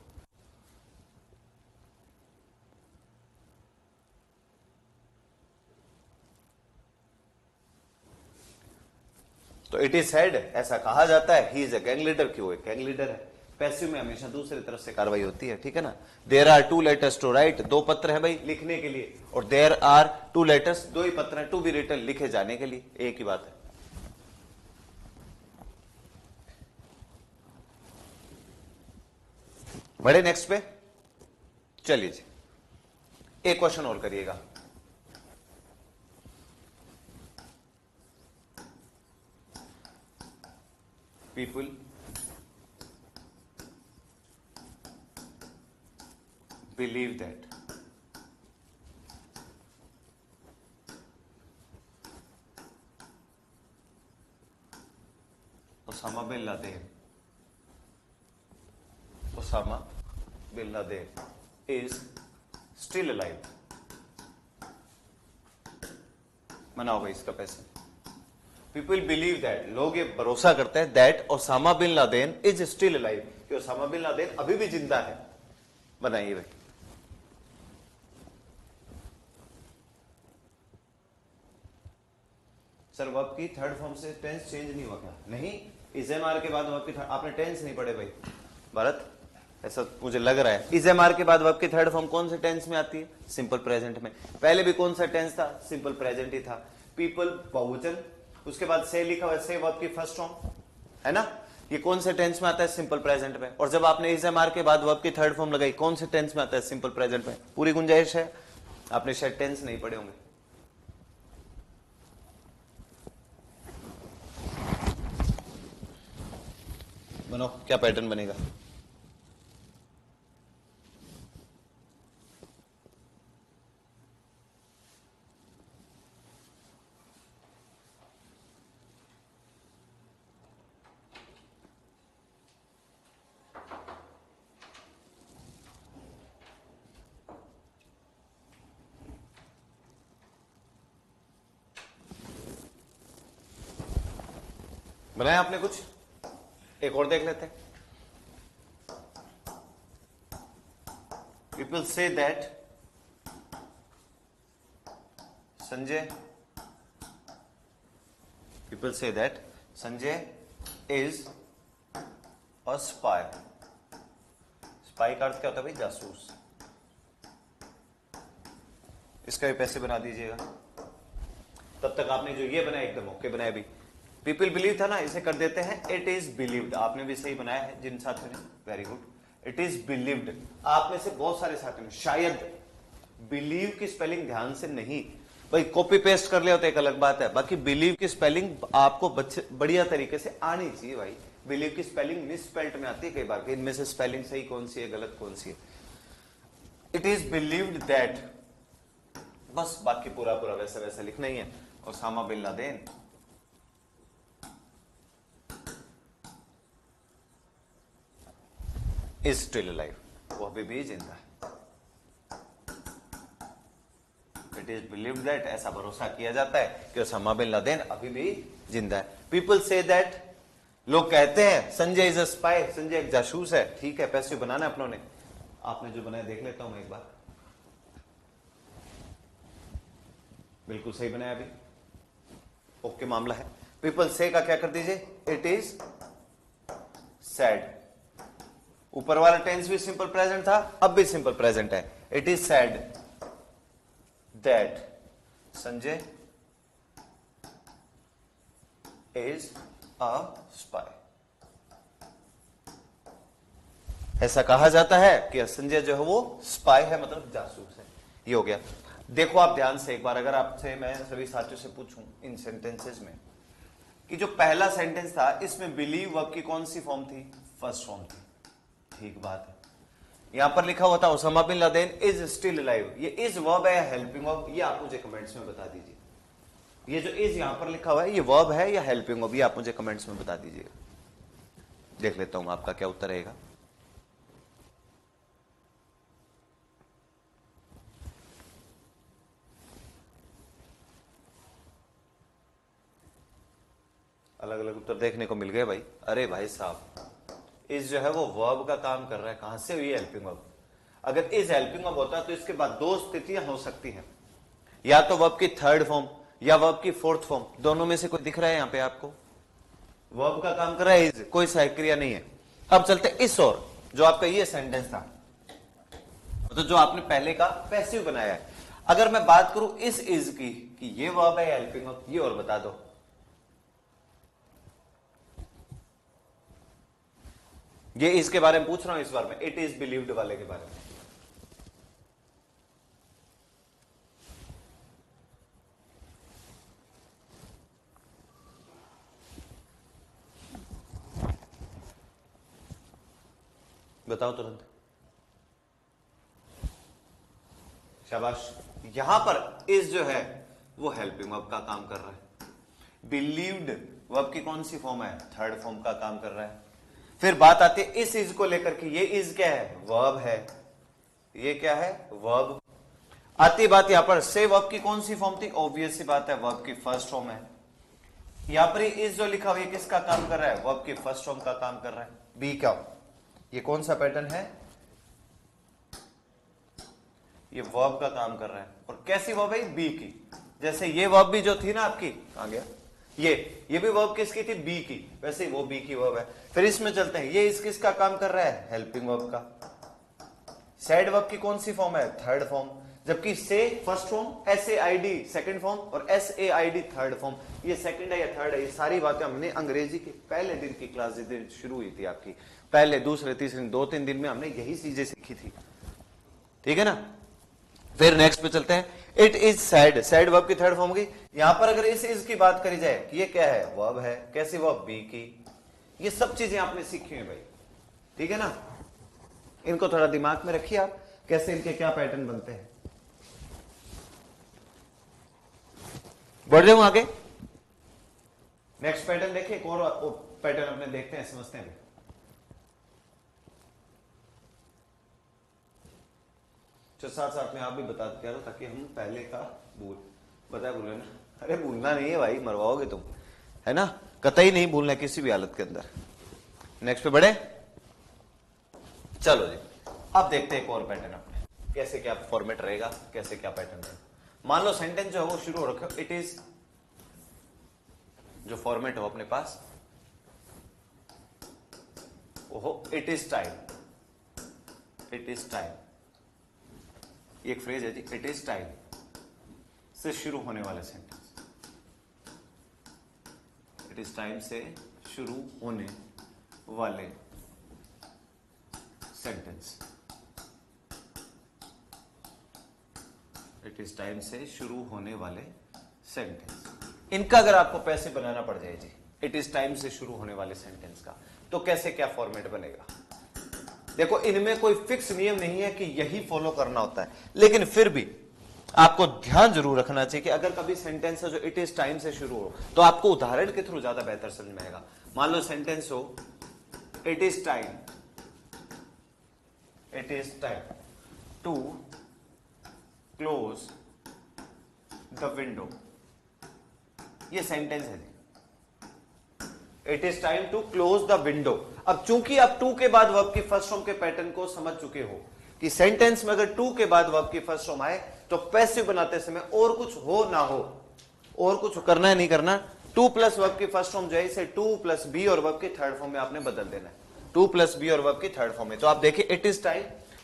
तो इट इज सैड, ऐसा कहा जाता है, he is a gang leader, क्यों? एक गैंग लीडर है। पैसिव में हमेशा दूसरी तरफ से कार्रवाई होती है, ठीक है ना। There are 2 letters to write, 2 पत्र है भाई लिखने के लिए, और देयर आर 2 लेटर्स, 2 ही पत्र है टू बी रिटन, लिखे जाने के लिए, एक ही बात है। बढ़े नेक्स्ट पे, चलिए जी, एक क्वेश्चन और करिएगा। People believe that Osama bin Laden is still alive। मनाओ भाई इसका पैसे। पीपल बिलीव दैट, लोग ये भरोसा करते हैं that Osama bin Laden is still alive, कि ओसामा बिन लादेन अभी भी जिंदा है। बनाइए भाई। सर वर्ब की थर्ड फॉर्म से टेंस चेंज नहीं हुआ क्या? नहीं, इज एम आर के बाद वर्ब की आपने टेंस नहीं पढ़े भाई भारत, ऐसा मुझे लग रहा है। इज एम आर के बाद वर्ब की थर्ड फॉर्म कौन से टेंस में आती है? सिंपल प्रेजेंट में। पहले भी कौन सा टेंस था? सिंपल प्रेजेंट ही था। पीपल बहुवचन, उसके बाद से लिखा हुआ से वर्ब की फर्स्ट फॉर्म है ना, ये कौन से टेंस में आता है? सिंपल प्रेजेंट में। और जब आपने इज एम आर के बाद वर्ब की थर्ड फॉर्म लगाई कौन से टेंस में आता है? सिंपल प्रेजेंट में। पूरी गुंजाइश है, आपने शायद टेंस नहीं पढ़े होंगे। बनाओ क्या पैटर्न बनेगा। बनाया आपने कुछ? एक और देख लेते हैं। People say that Sanjay, people say that Sanjay is a spy. Spy का अर्थ क्या होता है भाई? जासूस। इसका भी पैसे बना दीजिएगा। तब तक आपने जो ये बनाया एकदम ओके बनाया भी। पीपल बिलीव था ना, इसे कर देते हैं इट इज बिलीव्ड। आपने भी सही बनाया है जिन साथियों ने, very good. It is believed. आप में से बहुत सारे साथियों ने शायद बिलीव की स्पेलिंग ध्यान से नहीं, भाई कॉपी पेस्ट कर लिया तो एक अलग बात है, बाकी बिलीव की स्पेलिंग आपको बढ़िया तरीके से आनी चाहिए भाई। बिलीव की स्पेलिंग मिसस्पेल्ड में आती है कई बार, इनमें से स्पेलिंग सही कौन सी है गलत कौन सी है। इट इज बिलीव्ड दैट, बस बाकी पूरा पूरा वैसा वैसा लिखना ही है। Osama bin Laden is still alive, वो अभी भी जिंदा है। इट इज बिलीव्ड दैट, ऐसा भरोसा किया जाता है कि ओसामा बिन लादेन अभी भी जिंदा है। पीपल से दैट, लोग कहते हैं Sanjay is a spy, Sanjay एक जासूस है। ठीक है, पैसिव बनाना है अपनों ने। आपने जो बनाया देख लेता हूं मैं एक बार। बिल्कुल सही बनाया अभी, ओके मामला है। पीपल से का क्या कर दीजिए? It is sad. ऊपर वाला टेंस भी सिंपल प्रेजेंट था, अब भी सिंपल प्रेजेंट है। It is sad that Sanjay is a spy. ऐसा कहा जाता है कि संजय जो है वो स्पाई है, मतलब जासूस है। ये हो गया। देखो आप ध्यान से एक बार, अगर आपसे मैं सभी साथियों से पूछूं इन सेंटेंसेस में कि जो पहला सेंटेंस था इसमें बिलीव वर्ब की कौन सी फॉर्म थी? फर्स्ट फॉर्म थी। ठीक बात है। यहां पर लिखा हुआ था Osama bin Laden is still alive, ये इज वर्ब है या हेल्पिंग वर्ब? ये आप मुझे कमेंट्स में बता दीजिए। ये जो इज यहां पर लिखा हुआ है ये वर्ब है या हेल्पिंग वर्ब? ये आप मुझे कमेंट्स में बता दीजिए। देख लेता हूं आपका क्या उत्तर रहेगा। अलग अलग उत्तर देखने को मिल गए भाई। अरे भाई साहब, इज जो है वो वर्ब का काम कर रहा है। कहां से हुई हेल्पिंग वर्ब? अगर इज हेल्पिंग वर्ब होता तो इसके बाद दो स्थितियां हो सकती हैं, या तो वर्ब की थर्ड फॉर्म या वर्ब की फोर्थ फॉर्म। दोनों में से कोई दिख रहा है यहां पे आपको? वर्ब का काम कर रहा है इज, कोई सहायक क्रिया नहीं है। अब चलते इस और, जो आपका ये सेंटेंस था, तो जो आपने पहले का पैसिव बनाया है। अगर मैं बात करूं इस इज की कि ये वर्ब है या हेल्पिंग वर्ब, ये और बता दो। ये इसके बारे में पूछ रहा हूं इस बार में, इट इज बिलीव्ड वाले के बारे में। बताओ तुरंत। शाबाश। यहां पर इज जो है वो हेल्पिंग वर्ब का काम कर रहा है। बिलीव्ड वर्ब की कौन सी फॉर्म है? थर्ड फॉर्म का काम कर रहा है। फिर बात आती है इस इज को लेकर के, ये इज क्या है? वर्ब है। ये क्या है? वर्ब। आती बात यहां पर से वर्ब की कौन सी फॉर्म थी? ऑब्वियस सी बात है वर्ब की फर्स्ट फॉर्म है। यहां पर इज जो लिखा हुआ है किसका काम कर रहा है? वर्ब की फर्स्ट फॉर्म का काम कर रहा है। बी का ये कौन सा पैटर्न है? ये वर्ब का काम कर रहा है। और कैसी वर्ब है? बी की। जैसे ये वर्ब भी जो थी ना आपकी, कहां गया? ये भी वर्ब किसकी थी, बी की, वैसे ही वो बी की वर्ब है। फिर इसमें चलते हैं, ये इस किसका काम कर रहा है, हेल्पिंग वर्ब का। सैड वर्ब की कौन सी फॉर्म है, थर्ड फॉर्म, जबकि से first form, SAID second form और SAID थर्ड फॉर्म। ये सेकंड है या थर्ड है, ये सारी बातें हमने अंग्रेजी के पहले दिन की क्लास जिस दिन शुरू हुई थी आपकी, पहले दूसरे तीसरे 2-3 दिन में हमने यही चीजें सीखी थी, ठीक है ना। फिर नेक्स्ट पे चलते हैं, it is sad, sad verb की थर्ड फॉर्म की। यहां पर अगर इस की बात करी जाए, ये क्या है, वर्ब है, कैसी वर्ब, बी की। ये सब चीजें आपने सीखी हैं भाई, ठीक है ना। इनको थोड़ा दिमाग में रखिए आप, कैसे इनके क्या पैटर्न बनते हैं। बढ़ जाऊं आगे, नेक्स्ट पैटर्न देखिए, एक और पैटर्न अपने देखते हैं, समझते हैं। साथ साथ में आप भी बता देते रहो ताकि हम पहले का भूले ना, अरे भूलना नहीं है भाई, मरवाओगे तुम, है ना, कतई नहीं भूलना किसी भी हालत के अंदर। नेक्स्ट पे बढ़े, चलो जी, अब देखते हैं एक और पैटर्न अपने, कैसे क्या फॉर्मेट रहेगा, कैसे क्या पैटर्न रहेगा। मान लो सेंटेंस जो है वो शुरू हो रखा है, इट इज, जो फॉर्मेट हो अपने पास, ओहो, it is time, it is time, एक फ्रेज है जी, इट इज टाइम से शुरू होने वाले सेंटेंस, इट इज टाइम से शुरू होने वाले सेंटेंस, इट इज टाइम से शुरू होने वाले सेंटेंस। इनका अगर आपको पैसे बनाना पड़ जाए जी, इट इज टाइम से शुरू होने वाले सेंटेंस का, तो कैसे क्या फॉर्मेट बनेगा। देखो, इनमें कोई फिक्स नियम नहीं है कि यही फॉलो करना होता है, लेकिन फिर भी आपको ध्यान जरूर रखना चाहिए कि अगर कभी सेंटेंस है जो इट इज टाइम से शुरू हो, तो आपको उदाहरण के थ्रू ज्यादा बेहतर समझ में आएगा। मान लो सेंटेंस हो, it is time, it is time to close the window, ये सेंटेंस है, it is time to close the window. अब चूंकि आप टू के बाद वर्ब की फर्स्ट फॉर्म के पैटर्न को समझ चुके हो कि सेंटेंस में अगर टू के बाद वर्ब की फर्स्ट फॉर्म आए तो पैसिव बनाते समय और कुछ हो ना हो, और कुछ करना है नहीं करना, टू प्लस वर्ब की फर्स्ट फॉर्म जो है इसे टू प्लस बी और वर्ब की थर्ड फॉर्म में आपने बदल देना है, टू प्लस बी और वर्ब की थर्ड फॉर्म में। तो आप देखिए, it is time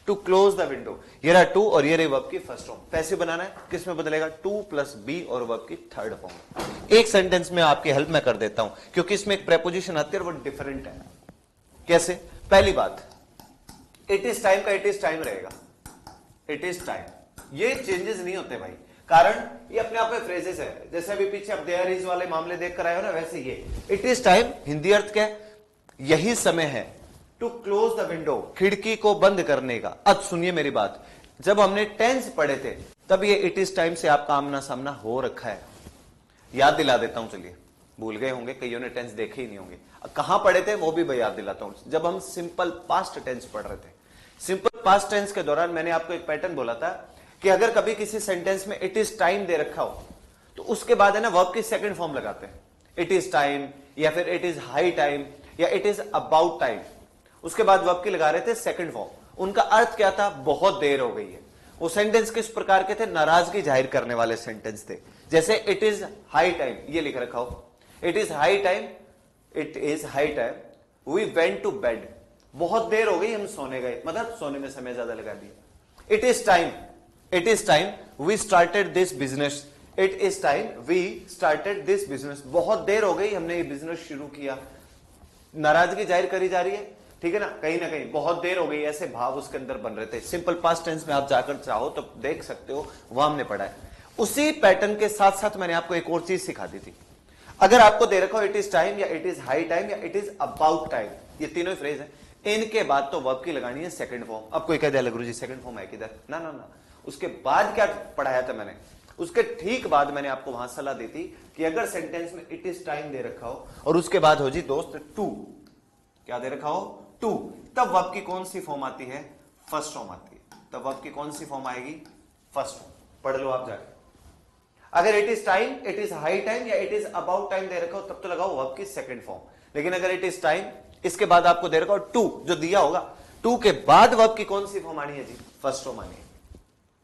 to close the window, ये रहा टू और ये रही वर्ब की फर्स्ट फॉर्म। पैसिव बनाना है, किस में बदलेगा, टू प्लस बी और वर्ब की थर्ड फॉर्म। एक सेंटेंस में आपकी हेल्प मैं कर देता हूं, क्योंकि इसमें एक प्रेपोजिशन आती है और वो डिफरेंट है। कैसे, पहली बात, इट इज टाइम का इट इज टाइम रहेगा, इट इज टाइम, ये चेंजेस नहीं होते भाई, कारण ये अपने आप में फ्रेजेस है। जैसे अभी पीछे आप देयर इज वाले मामले देख कर आए हो ना, वैसे ये इट इज टाइम हिंदी अर्थ क्या है, यही समय है टू क्लोज द विंडो, खिड़की को बंद करने का। अब सुनिए मेरी बात, जब हमने टेंस पढ़े थे तब ये इट इज टाइम से आपका आमना सामना हो रखा है, याद दिला देता हूं, चलिए, भूल गए होंगे, कईयों ने टेंस देखे ही नहीं होंगे। कहां पढ़े थे वो भी मैं याद दिलाता हूं, जब हम सिंपल पास्ट टेंस पढ़ रहे थे। सिंपल पास्ट टेंस के दौरान मैंने आपको एक पैटर्न बोला था कि अगर कभी किसी सेंटेंस में इट इज टाइम दे रखा हो तो उसके बाद है ना वर्ब की सेकंड फॉर्म लगाते हैं, इट इज टाइम या फिर इट इज हाई टाइम या इट इज अबाउट टाइम, उसके बाद वर्ब की लगा रहे थे सेकंड फॉर्म। उनका अर्थ क्या था, बहुत देर हो गई है। वो सेंटेंस किस प्रकार के थे, नाराजगी जाहिर करने वाले सेंटेंस थे। जैसे इट इज हाई टाइम, ये लिख रखा हो, it is high time, it is high time we went to bed, बहुत देर हो गई हम सोने गए, मतलब सोने में समय ज्यादा लगा दिया। It is time we started this business, it is time we started this business, बहुत देर हो गई हमने ये बिजनेस शुरू किया। नाराजगी जाहिर करी जा रही है, ठीक है ना कहीं बहुत देर हो गई, ऐसे भाव उसके अंदर बन रहे थे। सिंपल पास्ट टेंस में आप जाकर चाहो तो देख सकते हो, वहां हमने पढ़ा है। उसी पैटर्न के साथ साथ मैंने आपको एक और चीज सिखा दी थी, अगर आपको दे रखा हो इट इज टाइम या इट इज हाई टाइम या इट इज अबाउट टाइम, ये तीनों ही फ्रेज है, इनके बाद तो वर्ब की लगानी है सेकंड फॉर्म। अब कोई कह दिया गुरुजी सेकंड फॉर्म है किधर, ना ना ना, उसके बाद क्या पढ़ाया था मैंने, उसके ठीक बाद मैंने आपको वहां सलाह दी थी कि अगर सेंटेंस में इट इज टाइम दे रखा हो और उसके बाद हो जी दोस्त टू, क्या दे रखा हो टू, तब वर्ब की कौन सी फॉर्म आती है, फर्स्ट फॉर्म आती है। तब वर्ब की कौन सी फॉर्म आएगी, फर्स्ट फॉर्म। पढ़ लो आप जाके, अगर it is time, it is high time या इट इज अबाउट टाइम दे रखा हो तब तो लगाओ वर्ब की सेकंड फॉर्म। लेकिन अगर इट इज टाइम, इसके बाद आपको दे रखा हो टू, जो दिया होगा, टू के बाद वर्ब की कौन सी फॉर्म आनी है जी, फर्स्ट फॉर्म आनी है।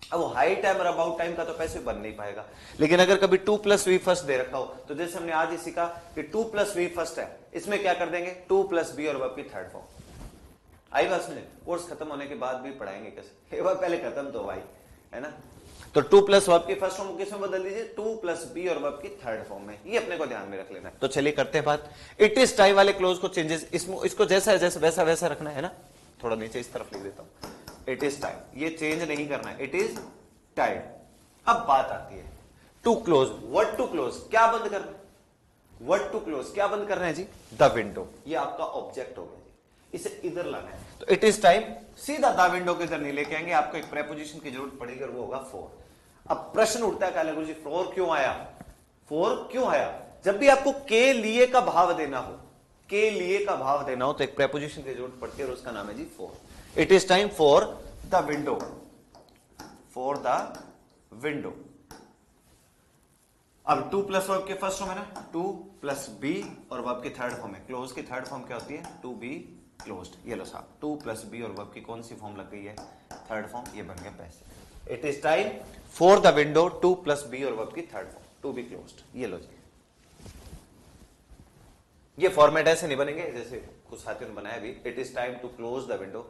अब वो हाई टाइम और अबाउट टाइम का तो पैसिव बन नहीं पाएगा। लेकिन अगर कभी 2 प्लस वी फर्स्ट दे रखा हो तो जैसे हमने आज ही सीखा कि 2 प्लस वी फर्स्ट है, इसमें क्या कर देंगे 2 प्लस बी और वर्ब की थर्ड फॉर्म। आई बात समझे? कोर्स खत्म होने के बाद भी पढ़ाएंगे कैसे, एक बार पहले खत्म तो भाई, है ना। तो 2 प्लस वर्ब की फर्स्ट फॉर्म किसमें बदल दीजिए, 2 प्लस बी और वर्ब की थर्ड फॉर्म में। ये अपने को ध्यान में रख लेना है। तो चलिए करते हैं बात इट इज टाइम वाले क्लोज को चेंजेस, इसको जैसा है जैसा वैसा वैसा रखना है ना। थोड़ा नीचे इस तरफ लिख देता हूं, इट इज टाइम, ये चेंज नहीं करना है, इट इज टाइम। अब बात आती है to close, what to close, क्या बंद करना है, व्हाट टू क्लोज क्या बंद करना है जी, द विंडो। ये आपका ऑब्जेक्ट हो गया जी, इसे इधर लाना है। तो इट इज टाइम सीधा द विंडो के इधर नहीं लेके आएंगे, आपको एक प्रेपोजिशन की जरूरत पड़ेगी और वो होगा फॉर। अब प्रश्न उठता है काले गुरु जी फॉर क्यों आया, फॉर क्यों आया? जब भी आपको के लिए का भाव देना हो, के लिए का भाव देना हो तो एक प्रेपोजिशन की जरूरत पड़ती है और उसका नाम है जी for. It is time for the window, for the window. अब 2 प्लस वर्ब के फर्स्ट फॉर्म है ना, 2 प्लस बी और वर्ब की थर्ड फॉर्म है, क्लोज की थर्ड फॉर्म क्या होती है, टू बी क्लोज्ड। ये लो साहब 2 प्लस बी और वर्ब की कौन सी फॉर्म लग गई है, थर्ड फॉर्म, ये बन गया पैसे। It is time for the window 2 plus B और वर्ब की third form, to be closed. ये लो जी, ये फॉर्मेट ऐसे नहीं बनेंगे जैसे कुछ साथियों ने बनाया भी, it is time to close the window,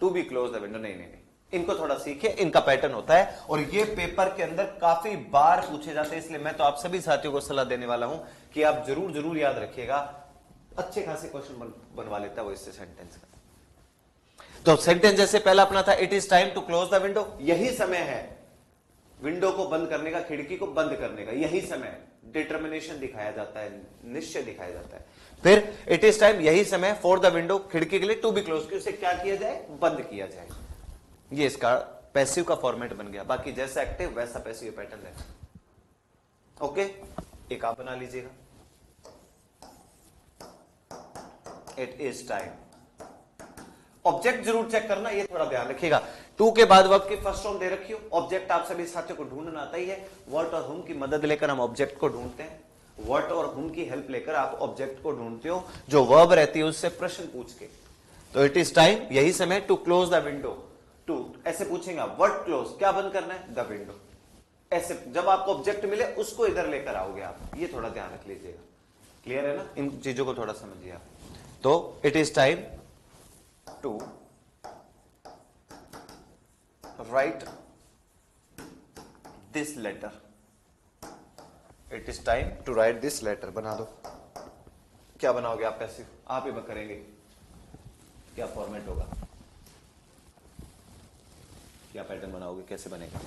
to be close the window, नहीं नहीं नहीं, इनको थोड़ा सीखिए, इनका पैटर्न होता है और ये पेपर के अंदर काफी बार पूछे जाते हैं। इसलिए मैं तो आप सभी साथियों को सलाह देने वाला हूं कि आप जरूर जरूर याद रखिएगा, अच्छे खासे क्वेश्चन बनवा लेता है वो इससे सेंटेंस का। तो सेंटेंस जैसे पहला अपना था, it is time to close the window, यही समय है विंडो को बंद करने का, खिड़की को बंद करने का, यही समय डिटर्मिनेशन दिखाया जाता है, निश्चय दिखाया जाता है। फिर इट इज टाइम, यही समय फॉर द विंडो, खिड़की के लिए, टू बी क्लोज, कि उसे क्या किया जाए, बंद किया जाए। ये इसका पैसिव का फॉर्मेट बन गया। बाकी जैसा एक्टिव वैसा पैसिव पैटर्न है। ओके, एक आप बना लीजिएगा, इट इज टाइम। ऑब्जेक्ट जरूर चेक करना, ये थोड़ा ध्यान रखिएगा। टू के बाद वर्ब की फर्स्ट फॉर्म दे रखी हो, ऑब्जेक्ट आप सभी साथियों को ढूंढना आता ही है। व्हाट और हुम की मदद लेकर हम ऑब्जेक्ट को ढूंढते हैं, व्हाट और हुम की हेल्प लेकर आप ऑब्जेक्ट को ढूंढते हो, जो वर्ब रहती है उससे प्रश्न पूछ के। तो इट इज टाइम, यही समय, to close the window, to ऐसे पूछेगा, व्हाट क्लोज, क्या बंद करना है, द विंडो। ऐसे जब आपको ऑब्जेक्ट मिले उसको इधर लेकर आओगे आप, ये थोड़ा ध्यान रख लीजिएगा। क्लियर है ना, इन चीजों को थोड़ा समझिए आप। तो it is time to write this letter, it is time to write this letter. बना दो, क्या बनाओगे आप, पैसिव आप ही करेंगे, क्या फॉर्मेट होगा, क्या पैटर्न बनाओगे, कैसे बनेगा?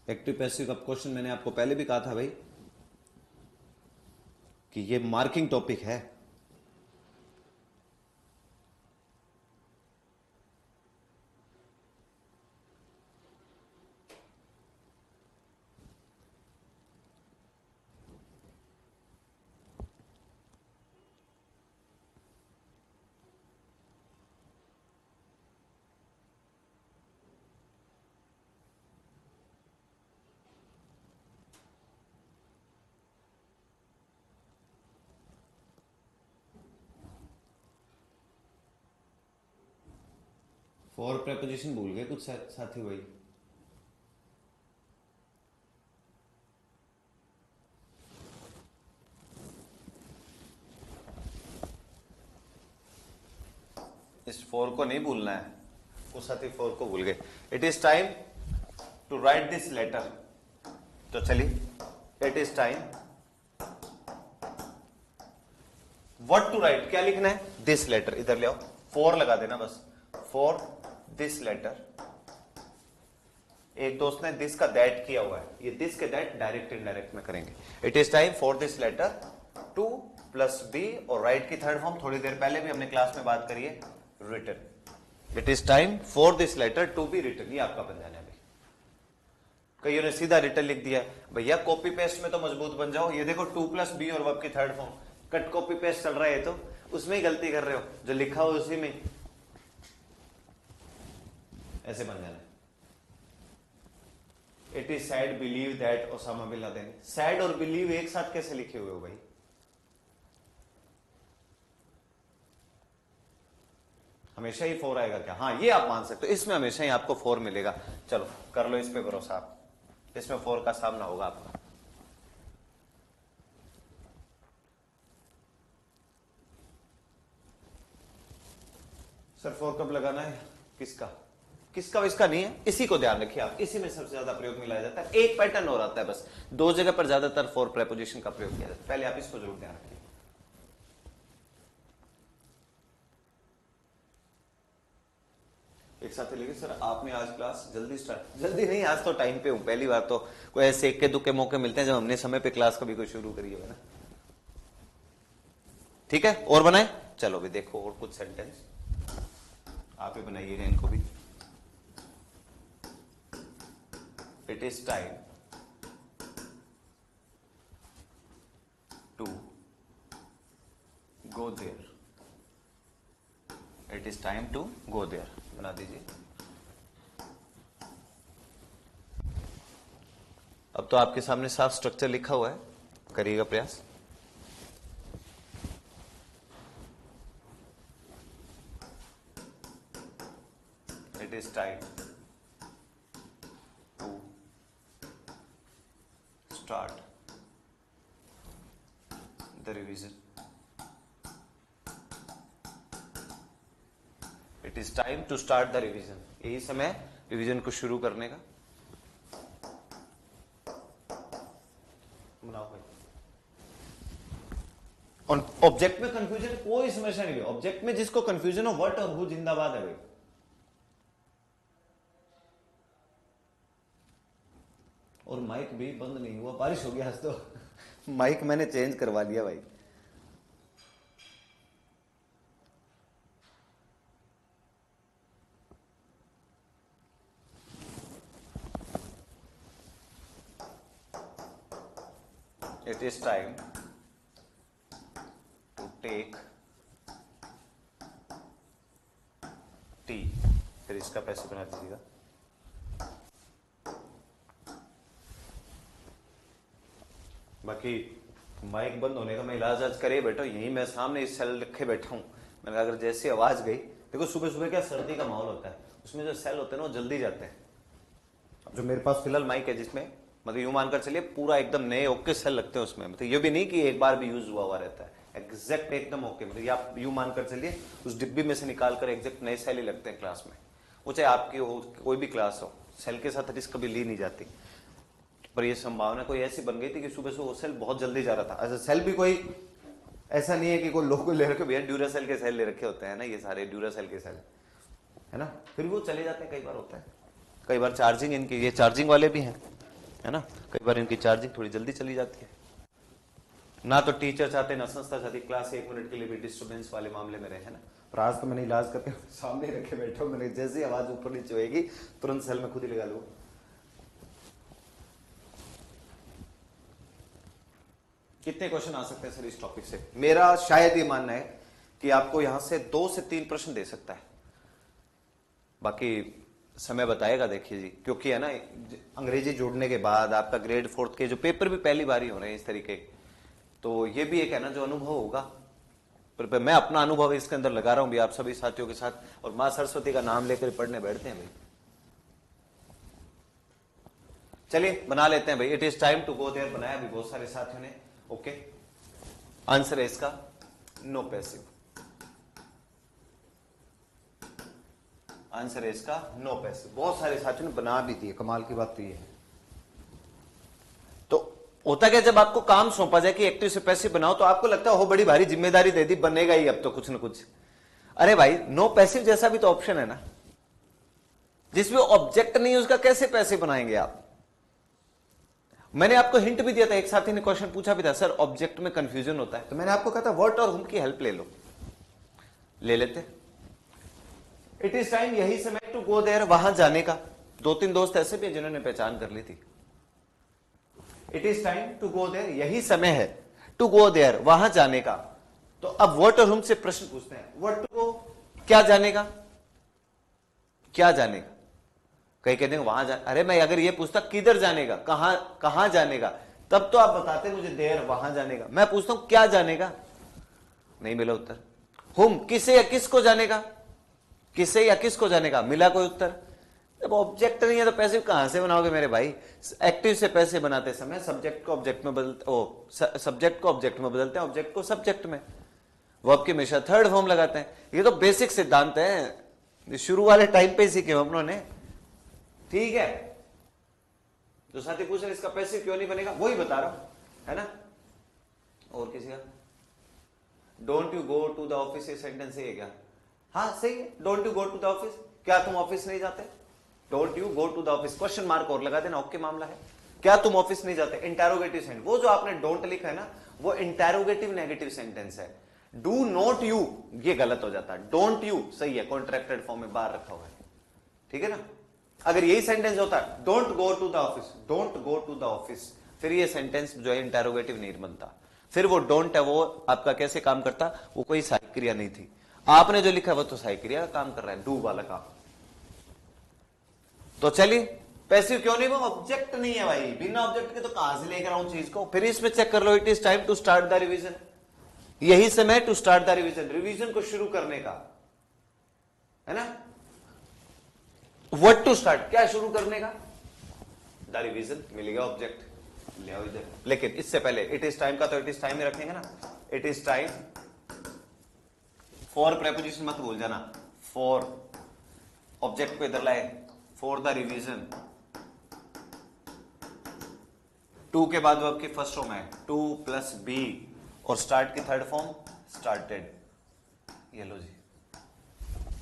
एक्टिव पैसिव का क्वेश्चन मैंने आपको पहले भी कहा था भाई कि ये मार्किंग टॉपिक है। फॉर प्रेपोजिशन भूल गए कुछ साथी भाई, इस फॉर को नहीं भूलना है, उस साथी फॉर को भूल गए। It is time to write this letter, तो चलिए it is time what to write, क्या लिखना है, दिस लेटर, इधर ले आओ, फॉर लगा देना बस, फॉर दिस लेटर। एक दोस्त ने दिस का दैट किया हुआ है, ये दिस के दैट डायरेक्ट इनडायरेक्ट में करेंगे। It is time for this letter to plus B और राइट की थर्ड फॉर्म थोड़ी देर पहले भी हमने क्लास में बात करी है, written. It is time for this letter to be written, ये आपका बन जाना है भाई। कईयों ने सीधा रिटन लिख दिया, भैया कॉपी पेस्ट में तो मजबूत बन जाओ। ये देखो 2 प्लस बी और वर्ब की third form, cut copy paste चल रहा है, तो उसमें ही गलती कर रहे हो, जो लिखा हो उसी में ऐसे बन जाना है। It is said believe that Osama bin Laden, said और बिलीव एक साथ कैसे लिखे हुए हो भाई? हमेशा ही 4 आएगा क्या? हाँ, ये आप मान सकते हो, इसमें हमेशा ही आपको 4 मिलेगा। चलो कर लो इस पे भरोसा आप, इसमें 4 का सामना होगा आपका। सर 4 कब लगाना है? किसका किसका? इसका नहीं है, इसी को ध्यान रखिए आप, इसी में सबसे ज्यादा प्रयोग में लाया जाता है। एक पैटर्न और आता है बस, 2 जगह पर ज्यादातर 4 प्रेपोजिशन का प्रयोग किया जाता है। पहले आप इसको जरूर ध्यान रखिए। एक साथ लेके सर आपने आज क्लास जल्दी स्टार्ट, जल्दी नहीं, आज तो टाइम पे हूं, पहली बार तो कोई ऐसे इक्के दुक्के मौके मिलते हैं जब हमने समय पे क्लास कभी कोई शुरू करी है ना। ठीक है, और बनाए? चलो भी देखो और कुछ सेंटेंस आप ही बनाइएगा इनको भी। It is time to go there, it is time to go there, बना दीजिए। अब तो आपके सामने साफ स्ट्रक्चर लिखा हुआ है, करिएगा प्रयास। It is time to start the revision, it is time to start the revision, यही समय रिवीजन को शुरू करने का। बनाओ भाई। और ऑब्जेक्ट में कंफ्यूजन कोई समस्या नहीं है, ऑब्जेक्ट में जिसको कंफ्यूजन हो व्हाट और हु जिंदाबाद है भाई। और माइक भी बंद नहीं हुआ, बारिश हो गया आज तो माइक मैंने चेंज करवा लिया भाई। It is time to take tea, फिर इसका पैसे बना दीजिएगा। बाकी माइक बंद होने का मैं इलाज आज करे बैठा, यही मैं सामने इस सेल रखे बैठा हूं। मैंने अगर जैसी आवाज गई, देखो सुबह सुबह क्या सर्दी का माहौल होता है, उसमें जो सेल होते हैं ना वो जल्दी जाते हैं। अब जो मेरे पास फिलहाल माइक है जिसमें मतलब यूं मानकर चलिए पूरा एकदम नए ओके सेल लगते हैं उसमें, मतलब ये भी नहीं कि एक बार भी यूज हुआ रहता है, एग्जैक्ट एकदम ओके, मतलब आप यूं मानकर चलिए उस डिब्बी में से निकाल कर एग्जैक्ट नए सेल ही लगते हैं क्लास में। वो चाहे आपकी हो कोई भी क्लास हो, सेल के साथ रिस्क कभी ली नहीं जाती। पर ये संभावना कोई ऐसी बन गई थी कि सुबह से वो सेल बहुत जल्दी जा रहा था। ऐसा सेल भी कोई ऐसा नहीं है कि कोई लोग ले रखे, भैया ड्यूरासेल के सेल ले रखे होते हैं ना, ये सारे ड्यूरासेल के सेल है ना, फिर वो चले जाते हैं। कई बार होता है, कई बार चार्जिंग इनकी, ये चार्जिंग वाले भी हैं है ना, कई बार इनकी चार्जिंग थोड़ी जल्दी चली जाती है ना। तो टीचर चाहते ना संस्था चाहती क्लास 1 मिनट के लिए भी डिस्टर्बेंस वाले मामले में रहे है ना। पर आज तो मैंने इलाज करके सामने रखे बैठा हूं, मैंने जैसी आवाज ऊपर नीचे होगी तुरंत सेल में खुद ही लगा लूंगा। कितने क्वेश्चन आ सकते हैं सर इस टॉपिक से? मेरा शायद ये मानना है कि आपको यहां से 2 से 3 प्रश्न दे सकता है, बाकी समय बताएगा। देखिए जी, क्योंकि है ना अंग्रेजी जोड़ने के बाद आपका ग्रेड 4 के जो पेपर भी पहली बार ही हो रहे हैं इस तरीके, तो ये भी एक है ना जो अनुभव होगा। पर मैं अपना अनुभव इसके अंदर लगा रहा हूं भी आप सभी साथियों के साथ, और मां सरस्वती का नाम लेकर पढ़ने बैठते हैं भाई। चलिए बना लेते हैं भाई। It is time to go there बनाया भी बहुत सारे साथियों ने। ओके, आंसर है इसका नो पैसिव, आंसर है इसका नो पैसिव। बहुत सारे साथियों ने बना भी दिए, कमाल की बात तो ये है। तो होता क्या, जब आपको काम सौंपा जाए कि एक्टिव से पैसिव बनाओ तो आपको लगता है हो बड़ी भारी जिम्मेदारी दे दी, बनेगा ही अब तो कुछ ना कुछ। अरे भाई नो पैसिव जैसा भी तो ऑप्शन है ना, जिसमें ऑब्जेक्ट नहीं उसका कैसे पैसिव बनाएंगे आप? मैंने आपको हिंट भी दिया था, एक साथी ने क्वेश्चन पूछा भी था सर ऑब्जेक्ट में कंफ्यूजन होता है, तो मैंने आपको कहा था व्हाट और हुम की हेल्प ले लो, ले लेते। इट इज टाइम यही समय टू गो देयर, वहां जाने का। 2-3 दोस्त ऐसे भी जिन्होंने पहचान कर ली थी। It is time to go there, यही समय है टू गो देयर, वहां जाने का। तो अब व्हाट और हुम से प्रश्न पूछते हैं, व्हाट टू गो, क्या जाने का, क्या जाने का। कई कहते हैं वहां अरे मैं अगर ये पूछता किधर जाने का, कहां जाने का, तब तो आप बताते मुझे देयर वहां जाने का। मैं पूछता हूं क्या जाने का, नहीं मिला उत्तर। हुम किसे या किसको जाने का, किसे या किसको जानेगा, मिला कोई उत्तर। जब ऑब्जेक्ट नहीं है तो पैसिव कहां से बनाओगे मेरे भाई। एक्टिव से पैसिव बनाते समय सब्जेक्ट को ऑब्जेक्ट में बदलते, सब्जेक्ट को ऑब्जेक्ट में बदलते हैं, ऑब्जेक्ट को सब्जेक्ट में। वर्ब की हमेशा थर्ड फॉर्म लगाते हैं। ये तो बेसिक सिद्धांत है, शुरू वाले टाइम पे सीखे हम लोगों ने, ठीक है। जो साथी पूछ रहे इसका पैसिव क्यों नहीं बनेगा, वही बता रहा हूं, है ना। और किसी का, don't you go to the office, ये सेंटेंस है क्या? हाँ सही है, don't you go to the office, क्या तुम ऑफिस नहीं जाते? Don't you go to the office, question mark और लगा देना, ओके मामला है। क्या तुम ऑफिस नहीं जाते, इंटेरोगेटिव सेंटेंस। वो जो आपने डोंट लिखा है ना, वो इंटेरोगेटिव नेगेटिव सेंटेंस है। डू नॉट यू, ये गलत हो जाता है। डोंट यू सही है, कॉन्ट्रैक्टेड फॉर्म में बाहर रखा हुआ है, ठीक है ना। अगर यही सेंटेंस होता है don't go to the office, don't go to the office, फिर ये सेंटेंस जो है इंटेरोगेटिव नहीं बनता। फिर वो डोंट है वो आपका कैसे काम करता, वो कोई सहायक क्रिया नहीं थी। आपने जो लिखा वो तो सहायक क्रिया का काम कर रहा है, डू वाला काम। तो चलिए, पैसिव क्यों नहीं, वो ऑब्जेक्ट नहीं है भाई, बिना ऑब्जेक्ट के तो कहां से लेकर आऊं चीज को। फिर इसमें चेक कर लो, it is time to start the revision, यही समय to start the revision, revision को शुरू करने का, है ना। व्हाट टू स्टार्ट, क्या शुरू करने का, द रिवीजन, मिलेगा ऑब्जेक्ट, ले आओ इधर। लेकिन इससे पहले इट इज टाइम का तो इट इज टाइम में रखेंगे ना, it is time, for preposition मत भूल जाना, फॉर ऑब्जेक्ट को इधर लाए, फॉर द रिवीजन, टू के बाद वर्ब की फर्स्ट फॉर्म है टू प्लस बी, और स्टार्ट की थर्ड फॉर्म स्टार्टेड। ये लो जी,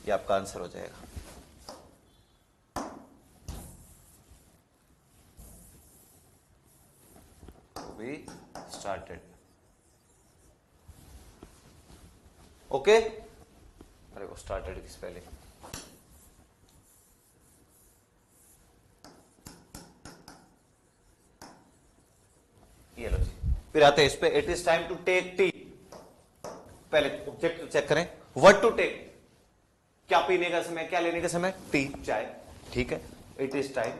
ये आपका आंसर हो जाएगा। Be started, okay. अरे वो स्टार्टेड किस पहले, ये लो जी। फिर आते हैं इस पे, it is time to take tea. पहले ऑब्जेक्ट चेक करें, व्हाट टू टेक, क्या पीने का समय, क्या लेने का समय, टी, चाय, ठीक है। It is time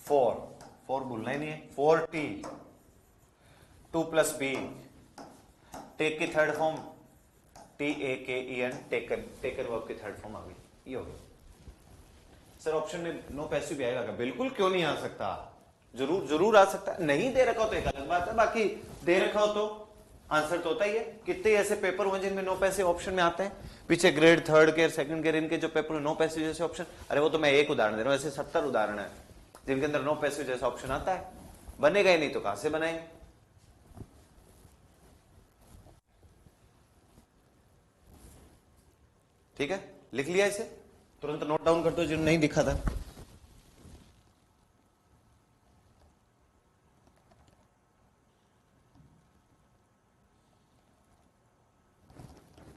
for, for भूलना ही नहीं है, for tea, to plus be, take की third form T A K E N, taken, taken verb की थर्ड फॉर्म आ गई, ये हो गई। सर ऑप्शन में नो पैसिव भी आएगा क्या? बिल्कुल क्यों नहीं आ सकता, जरूर जरूर आ सकता है। नहीं दे रखा हो तो एक अलग बात है, बाकी दे रखा हो तो आंसर तो होता ही है। कितने ऐसे पेपर हुए जिनमें नो पैसिव ऑप्शन में आते हैं, पीछे ग्रेड थर्ड के सेकंड के इनके जो पेपर नो पैसिव जैसे ऑप्शन, अरे वो तो मैं एक उदाहरण दे रहा हूं, ऐसे 70 उदाहरण है जिनके अंदर नो पैसिव जैसा ऑप्शन आता है। बनेगा ही नहीं तो कहां से बनाएंगे, ठीक है। लिख लिया इसे, तुरंत नोट डाउन कर दो जिन्होंने नहीं दिखा था।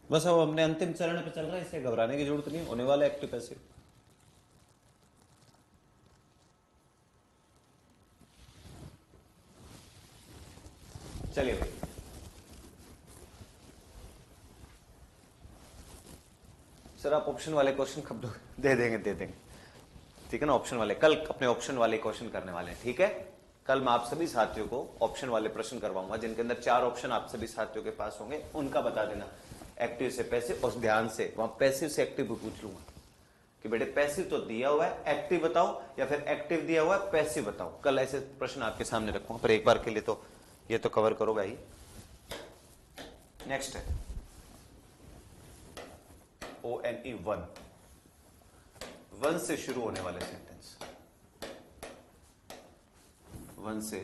बस अब हमने अंतिम चरण पे चल रहा है, इससे घबराने की जरूरत नहीं, होने वाला एक्टिव पैसिव। चलिए भाई, सर आप ऑप्शन वाले क्वेश्चन कब दे देंगे? दे देंगे, ठीक है ना। ऑप्शन वाले कल अपने ऑप्शन वाले क्वेश्चन करने वाले हैं, ठीक है। कल मैं आप सभी साथियों को ऑप्शन वाले प्रश्न करवाऊंगा जिनके अंदर 4 ऑप्शन आप सभी साथियों के पास होंगे, उनका बता देना, एक्टिव से पैसिव। और ध्यान से वहां पैसिव से एक्टिव पूछ लूंगा कि बेटे पैसिव तो दिया हुआ है, एक्टिव बताओ, या फिर एक्टिव दिया हुआ है पैसिव बताओ। कल ऐसे प्रश्न आपके सामने रखूंगा, पर एक बार के लिए तो ये तो कवर करो भाई। नेक्स्ट है ONE, वन, वन से शुरू होने वाले सेंटेंस, वन से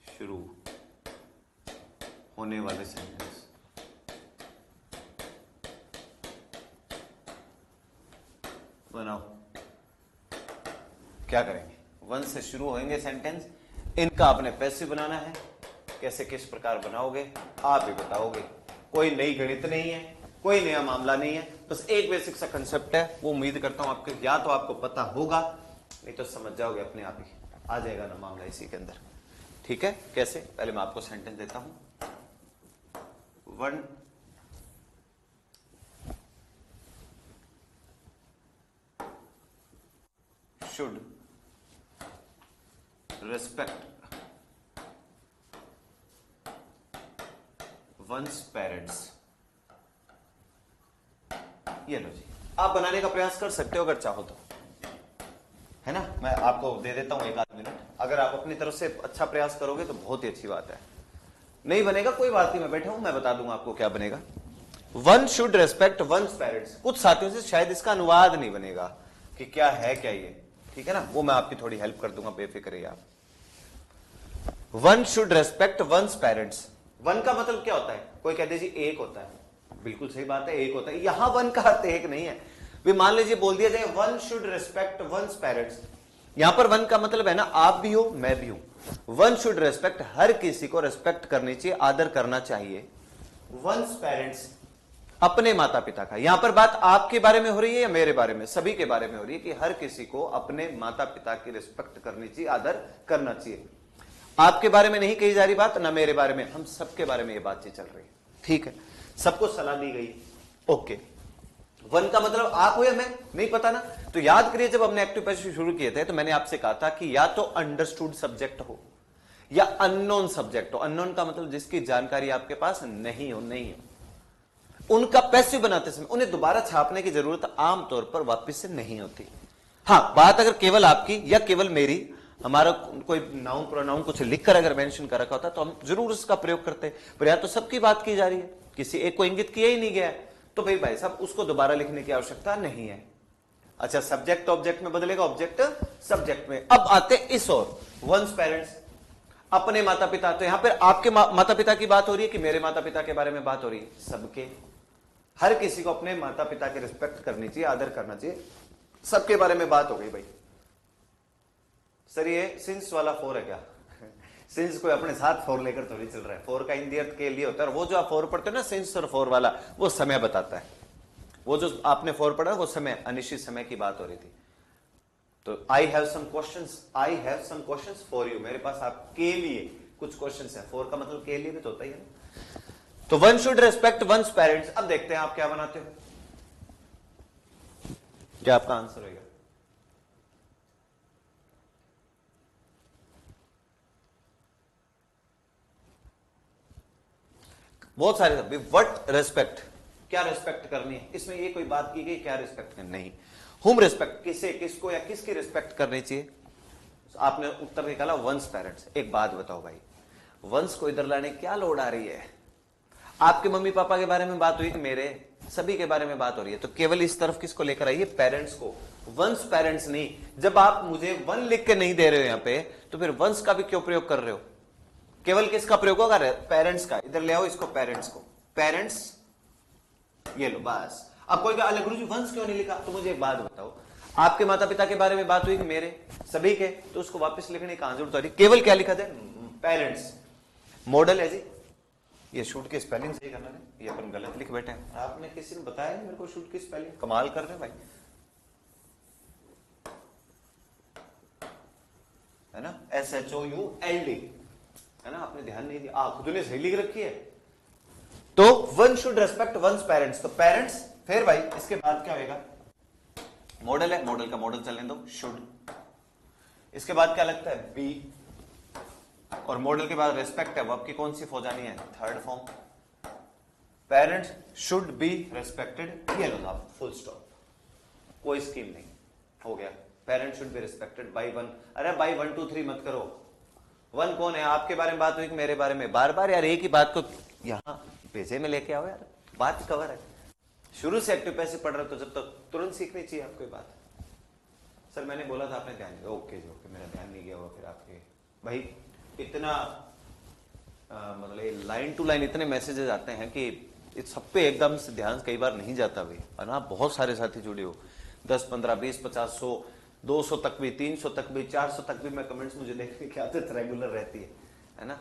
शुरू होने वाले सेंटेंस। बनाओ, क्या करेंगे? वन से शुरू होंगे सेंटेंस, इनका आपने पैसिव बनाना है। कैसे, किस प्रकार बनाओगे आप ही बताओगे। कोई नई गणित नहीं है, कोई नया मामला नहीं है, बस एक बेसिक सा कंसेप्ट है। वो उम्मीद करता हूं आपके या तो आपको पता होगा, नहीं तो समझ जाओगे अपने आप ही, आ जाएगा ना मामला इसी के अंदर, ठीक है। कैसे, पहले मैं आपको सेंटेंस देता हूं। One should respect one's parents. ये लो जी, आप बनाने का प्रयास कर सकते हो अगर चाहो तो, है ना। मैं आपको दे देता हूं 1 आध मिनट, अगर आप अपनी तरफ से अच्छा प्रयास करोगे तो बहुत ही अच्छी बात है। नहीं बनेगा कोई बात नहीं, मैं बैठा हूं, मैं बता दूंगा आपको क्या बनेगा। One should respect one's parents. कुछ साथियों से शायद इसका अनुवाद नहीं बनेगा कि क्या है क्या ये, ठीक है ना, वो मैं आपकी थोड़ी हेल्प कर दूंगा, बेफिक्र रहिए आप। One should respect one's parents. One का मतलब क्या होता है? कोई कहते जी एक होता है, बिल्कुल सही बात है, एक होता है। यहां वन का अर्थ एक नहीं है। भी मान लीजिए बोल दिया जाए one should respect one's parents, यहां पर वन का मतलब है ना आप भी हो मैं भी हूं। वन शुड रेस्पेक्ट, हर किसी को रेस्पेक्ट करनी चाहिए, आदर करना चाहिए। वंस पेरेंट्स, अपने माता पिता का। यहां पर बात आपके बारे में हो रही है या मेरे बारे में? सभी के बारे में हो रही है कि हर किसी को अपने माता पिता की रिस्पेक्ट करनी चाहिए, आदर करना चाहिए। आपके बारे में नहीं कही जा रही बात, ना मेरे बारे में, हम सबके बारे में ये बातचीत चल रही है, ठीक है। सबको सलाह दी गई, ओके। वन का मतलब आप हो या मैं, नहीं पता ना, तो याद करिए जब हमने एक्टिव पैसिव शुरू किए थे तो मैंने आपसे कहा था कि या तो अंडरस्टूड सब्जेक्ट हो या अननोन सब्जेक्ट हो। अननोन का मतलब जिसकी जानकारी आपके पास नहीं हो, नहीं हो। उनका पैसिव बनाते समय उन्हें दोबारा छापने की जरूरत आमतौर पर वापस से नहीं होती। हां, बात अगर केवल आपकी या केवल मेरी, हमारा कोई नाउन प्रोनाउन कुछ लिखकर अगर मेंशन कर रखा होता तो हम जरूर उसका प्रयोग करते, पर यहां तो सबकी बात की जा रही है, किसी एक को इंगित किया ही नहीं गया है, तो भाई साहब उसको दोबारा लिखने की आवश्यकता नहीं है। अच्छा, सब्जेक्ट ऑब्जेक्ट में बदलेगा, ऑब्जेक्ट सब्जेक्ट में। अब आते इस और वंस पेरेंट्स, अपने माता पिता। तो यहां पर आपके माता पिता की बात हो रही है कि मेरे माता पिता के बारे में बात हो रही है? सबके, हर किसी को अपने माता पिता की रिस्पेक्ट करनी चाहिए, आदर करना चाहिए, सबके बारे में बात हो गई भाई। सर ये सिंस वाला फोर है क्या? सिंस कोई अपने साथ फोर लेकर थोड़ी चल रहा है, फोर का हिंदी अर्थ के लिए होता है, और वो जो आप फोर पढ़ते हो ना सिंस और फोर वाला, वो समय बताता है। वो जो आपने फोर पढ़ा वो समय, अनिश्चित समय की बात हो रही थी। तो I have some questions for you, मेरे पास आपके लिए कुछ क्वेश्चंस है। फोर का मतलब के लिए भी तो होता ही है ना। तो one should respect one's parents. अब देखते हैं आप क्या बनाते हो, क्या आपका आंसर होगा। बहुत सारे शब्द, व्हाट रेस्पेक्ट, क्या रेस्पेक्ट करनी है, इसमें ये कोई बात की गई क्या रेस्पेक्ट करनी, नहीं। हुम रेस्पेक्ट, किसे, किसको या किसकी रिस्पेक्ट करनी चाहिए। आपने उत्तर निकाला वंस पेरेंट्स। एक बात बताओ भाई, वंस को इधर लाने क्या लोड आ रही है? आपके मम्मी पापा के बारे में बात हुई कि मेरे, सभी के बारे में बात हो रही है, तो केवल इस तरफ किसको लेकर आइए, पेरेंट्स को। वंस पेरेंट्स नहीं। जब आप मुझे वन लिख के नहीं दे रहे हो यहां पे, तो फिर वंस का भी क्यों प्रयोग कर रहे हो? केवल किसका प्रयोग होगा? पेरेंट्स का। इधर ले आओ इसको, पेरेंट्स को, पेरेंट्स, ये लो बस। अब कोई कहा गुरु जी वंस क्यों नहीं लिखा? तो मुझे एक बात बताओ, आपके माता पिता के बारे में बात हुई कि मेरे, सभी के, तो उसको वापस लिखने की कहां जरूरत आ रही? केवल क्या लिखा जाए, पेरेंट्स। मॉडल है जी, ये शूट की स्पेलिंग सही करना है, ये अपन गलत लिख बैठे हैं। आपने किसी ने बताया नहीं मेरे को शूट की स्पेलिंग, कमाल कर रहे हैं भाई, है ना, SHOULD, है ना, आपने ध्यान नहीं दिया, खुद ने सही लिख रखी है। तो one should respect one's parents, तो पेरेंट्स, फिर भाई इसके बाद क्या होगा? मॉडल है, मॉडल का मॉडल चलने दो, शुड। इसके बाद क्या लगता है? बी, और मॉडल के बाद रेस्पेक्ट है, वो आपकी कौन सी फौजानी है? Third form. Parents should be respected, ये लो आप, फुल स्टॉप, कोई स्कीम नहीं, हो गया। Parents should be respected by one. अरे बाय 1 2 3 मत करो, वन कौन है? आपके बारे में बात हुई कि मेरे बारे में? बार बार यार एक ही बात को यहां पेजे में लेके आओ यार, बात कवर है। शुरू से एक्टिव पैसिव पढ़ रहे हो तो जब तक तुरंत सीखनी चाहिए आपको ये बात। सर मैंने बोला था आपने ध्यान नहीं दिया, ओके जी ओके, मेरा ध्यान नहीं गया हुआ। फिर आपके भाई इतना मतलब लाइन टू लाइन इतने मैसेजेस आते हैं कि इस सब पे एकदम से ध्यान कई बार नहीं जाता भाई, है ना। बहुत सारे साथी जुड़े हो, 10 15 20 50 100 200 तक भी, 300 तक भी, 400 तक भी मैं कमेंट्स मुझे देखने की आदत रेगुलर रहती है ना।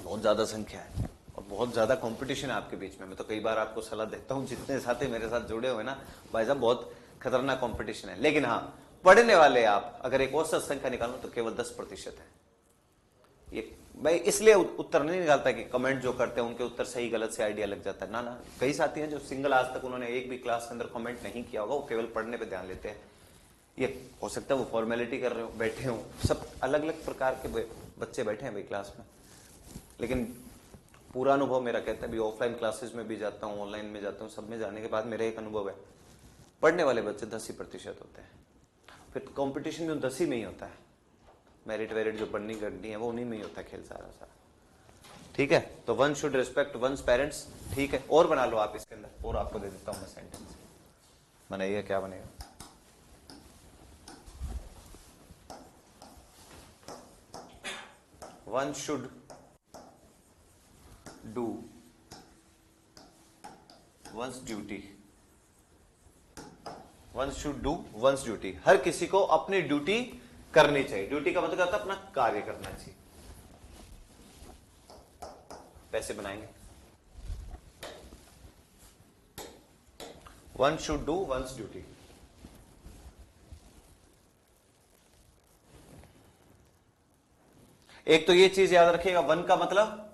बहुत ज्यादा संख्या है और बहुत ज्यादा कंपटीशन है आपके बीच में। मैं तो कई बार आपको सलाह देता हूं, जितने साथी मेरे साथ जुड़े हुए ना भाई साहब, बहुत खतरनाक कंपटीशन है। लेकिन हाँ, पढ़ने वाले आप अगर एक औसत संख्या निकालो तो केवल 10% है। ये भाई इसलिए उत्तर नहीं निकालता कि कमेंट जो करते हैं उनके उत्तर सही गलत से आइडिया लग जाता है, ना ना। कई साथी हैं जो सिंगल आज तक उन्होंने एक भी क्लास के अंदर कमेंट नहीं किया होगा, वो केवल पढ़ने पे ध्यान लेते हैं। ये हो सकता है वो फॉर्मेलिटी कर रहे हो, बैठे हो, सब अलग अलग प्रकार के बच्चे बैठे हैं भाई क्लास में, लेकिन पूरा अनुभव मेरा कहता है, भी ऑफलाइन क्लासेस में भी जाता हूँ, ऑनलाइन में जाता हूँ, सब में जाने के बाद मेरा एक अनुभव है, पढ़ने वाले बच्चे 10% होते हैं, फिर कंपटीशन भी 10 ही में ही होता है, मेरिट वेरिट जो पढ़नी करनी है वो उन्हीं में ही होता है, खेल सारा सारा। ठीक है, तो one should respect one's parents. ठीक है, और बना लो आप इसके अंदर, और आपको दे देता हूं मैं सेंटेंस, बनाइए, क्या बनेगा। One should do one's duty. One should do one's duty, हर किसी को अपनी ड्यूटी करनी चाहिए। ड्यूटी का मतलब होता है अपना कार्य करना चाहिए। पैसे बनाएंगे, one should do one's duty. एक तो ये चीज याद रखिएगा, वन का मतलब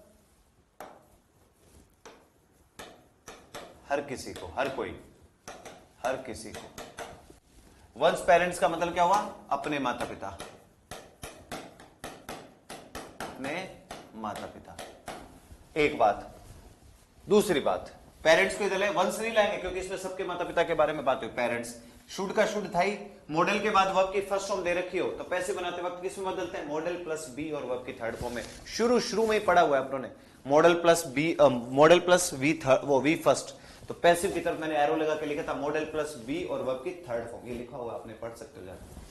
हर किसी को, हर कोई, हर किसी को। वंस पेरेंट्स का मतलब क्या हुआ, अपने माता पिता, अपने माता पिता। एक बात। दूसरी बात, पेरेंट्स को इधर वंस नहीं लाएंगे क्योंकि इसमें सबके माता पिता के बारे में बात हुई। पेरेंट्स, शुड का शुड था ही, मॉडल के बाद वर्ब की फर्स्ट फॉर्म दे रखी हो तो पैसे बनाते वक्त किस में बदलते हैं, मॉडल प्लस बी और वर्ब की थर्ड फॉर्म में। शुरू में ही पढ़ा हुआ है अपनों ने, modal plus b, modal plus we third, वो वी फर्स्ट, तो पैसिव की तरफ मैंने एरो लगा के लिखा था मॉडल प्लस बी और वर्ब की थर्ड फॉर्म, ये लिखा हुआ आपने पढ़ सकते हो जाकर।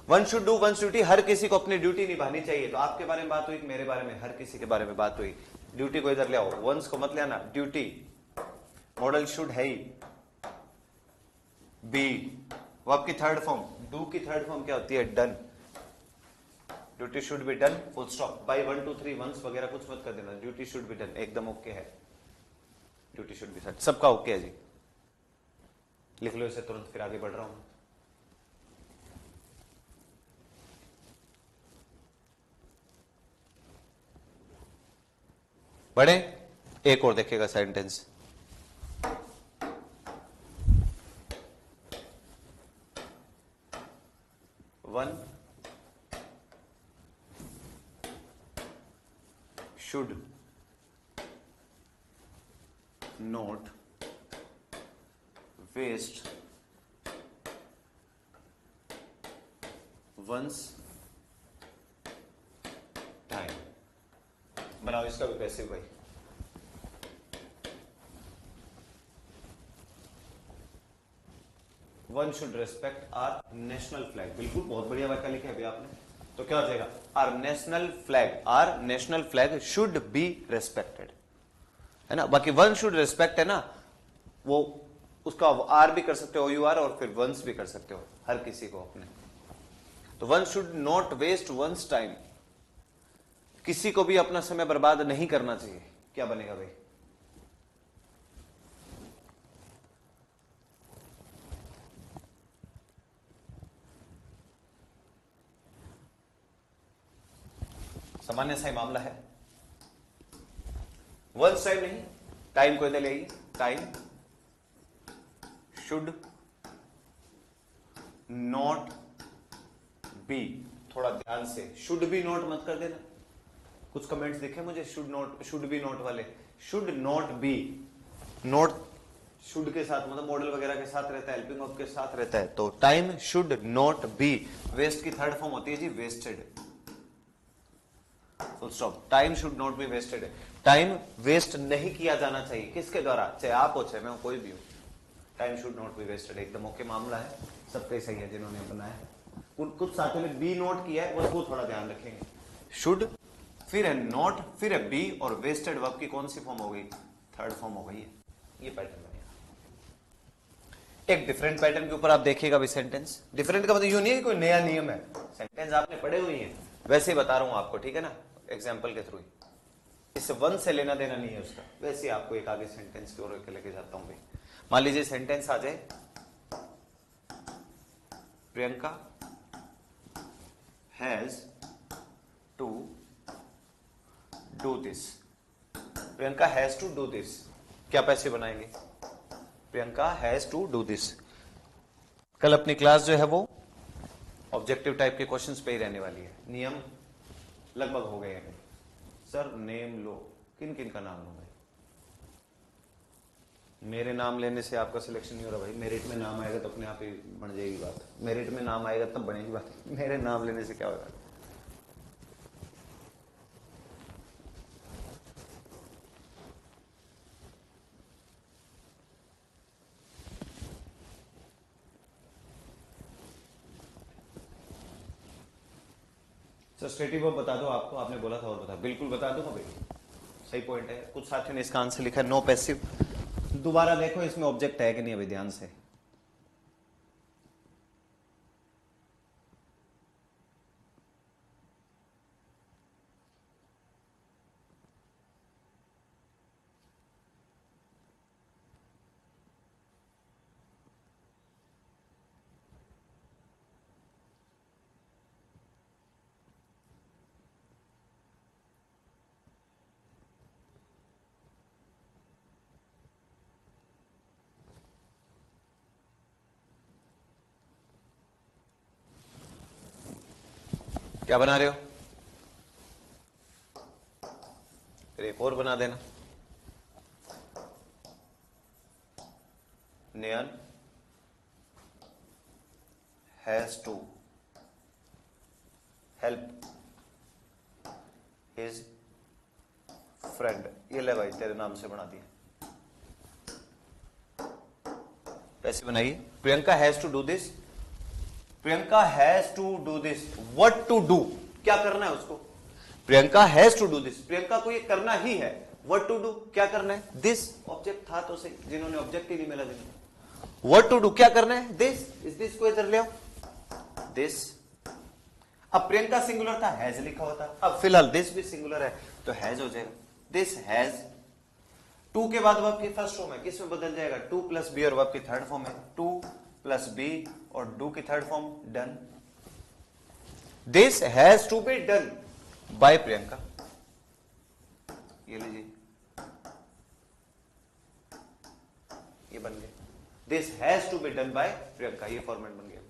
One should do one's duty, हर किसी को अपनी ड्यूटी निभानी चाहिए। तो आपके बारे में बात हुई, मेरे बारे में, हर किसी के बारे में बात हुई। ड्यूटी को इधर ले आओ, वंस को मत ले आना, ड्यूटी, मॉडल शुड है ही, बी, वर्ब की थर्ड फॉर्म, डू की थर्ड फॉर्म क्या होती है, done. Duty should be done, full stop. By 1 2 3 one's वगैरह कुछ मत कर देना, ड्यूटी शुड बी डन, एकदम ओके है। ड्यूटी शुड बी डन, सबका ओके है जी। लिख लो इसे तुरंत, फिर आगे बढ़ रहा हूं। बढ़े, एक और देखिएगा sentence. One should not waste one's time. बनाओ इसका भी पैसिव भाई। One should respect our national flag, बिल्कुल बहुत बढ़िया वाक्य लिखा है अभी आपने। तो क्या हो जाएगा, our national flag, our national flag should be respected, है ना। बाकी वन शुड रेस्पेक्ट है ना, वो उसका आर भी कर सकते हो यू आर, और फिर वंस भी कर सकते हो, हर किसी को अपने। तो one should not waste one's time, किसी को भी अपना समय बर्बाद नहीं करना चाहिए। क्या बनेगा भाई, सामान्य सा ही मामला है। वंस टाइम नहीं, टाइम को इधर ले आइए, टाइम शुड नॉट बी, थोड़ा ध्यान से, शुड बी नॉट मत कर देना। कुछ कमेंट्स देखे मुझे should not, should be not वाले, should not be, not should के साथ मतलब मॉडल वगैरह के साथ रहता है, हेल्पिंग ऑफ के साथ रहता है। तो time should not be, waste की थर्ड फॉर्म होती है जी wasted, full stop. Time should not be wasted, time waste नहीं किया जाना चाहिए, किसके द्वारा, चाहे आप हो चाहे मैं कोई भी हो। Time should not be wasted, एकदम ओके मामला है, सबका सही है जिन्होंने बनाया है। कुछ साथियों ने बी नोट किया है, वो थोड़ा ध्यान रखेंगे। शुड, फिर है नॉट, फिर है बी, और वेस्टेड वर्ब की कौन सी फॉर्म हो गई, थर्ड फॉर्म हो गई है। ये पैटर्न बनेगा। एक डिफरेंट पैटर्न के ऊपर आप देखिएगा भी सेंटेंस। डिफरेंट का मतलब यूं नहीं है कि कोई नया नियम है, सेंटेंस आपने पढ़े हुए हैं, वैसे ही बता रहा हूं आपको, ठीक है ना, एग्जाम्पल के थ्रू। इससे वन से लेना देना नहीं है उसका, वैसे आपको एक आगे सेंटेंस की ओर लेके जाता हूं भाई। मान लीजिए सेंटेंस आ जाए, Priyanka has to do this, Priyanka has to do this, क्या पैसे बनाएंगे, Priyanka has to do this. कल अपनी क्लास जो है वो ऑब्जेक्टिव टाइप के क्वेश्चंस पे ही रहने वाली है, नियम लगभग हो गए हैं। सर नेम लो, किन किन का नाम लूं भाई? मेरे नाम लेने से आपका सिलेक्शन नहीं हो रहा भाई। मेरिट में नाम आएगा तो अपने आप ही बन जाएगी बात। मेरिट में नाम आएगा तब बनेगी बात। मेरे नाम लेने से क्या होगा? सब्सट्रेटिव वर्ब बता दो आपको, आपने बोला था और बता, बिल्कुल बता दो भाई, सही पॉइंट है। कुछ साथियों ने इसका आंसर लिखा है नो पैसिव। दोबारा देखो इसमें ऑब्जेक्ट है कि नहीं अभी ध्यान से। क्या बना रहे हो? फिर एक और बना देना। Nayan has to help his friend. ये ले भाई तेरे नाम से बना दिया। कैसे बनाइए? Priyanka has to do this. Priyanka has to do this. What to do, क्या करना है उसको? Priyanka has to do this, Priyanka को ये करना ही है। व्हाट टू डू, क्या करना है? दिस ऑब्जेक्ट था तो सही, जिन्होंने ऑब्जेक्ट ही नहीं मिला जिन्होंने। व्हाट टू डू, क्या करना है? दिस। इस दिस को इधर ले आओ, दिस। अब प्रियंका सिंगुलर था, हैज लिखा होता। अब फिलहाल दिस भी सिंगुलर है तो हैज हो जाएगा। This has. टू के बाद वर्ब की फर्स्ट फॉर्म है, किस में बदल जाएगा? टू प्लस बी, और वर्ब की थर्ड फॉर्म है टू प्लस बी, और डू की third form done. This has to be done by Priyanka. ये लीजिए, ये बन गया। This has to be done by Priyanka, ये फॉर्मेट बन गया।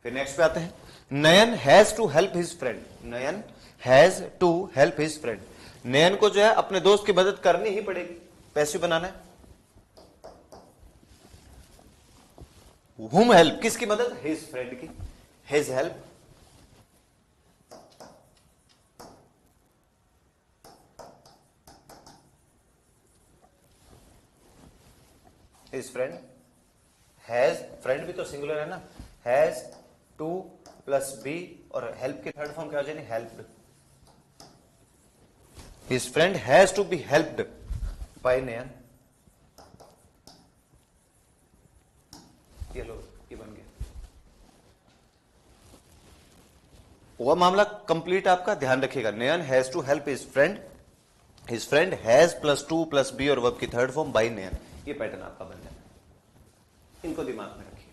फिर नेक्स्ट पे आते हैं। Nayan has to help his friend. Nayan has to help his friend. Nayan को जो है अपने दोस्त की मदद करनी ही पड़ेगी। पैसिव बनाना है। Whom help, किसकी मदद? His friend की। His help, his friend has, friend भी तो सिंगुलर है ना, has to प्लस बी, और हेल्प की थर्ड फॉर्म क्या हो जाएगी? Helped. His friend has to be helped by नयन। ये लो, ये बन गया। वह मामला कंप्लीट आपका, ध्यान रखिएगा। Nayan has to help his friend has plus to plus B, और वर्ब की थर्ड फॉर्म बाय नयन। ये पैटर्न आपका बन जाएगा, इनको दिमाग में रखिए।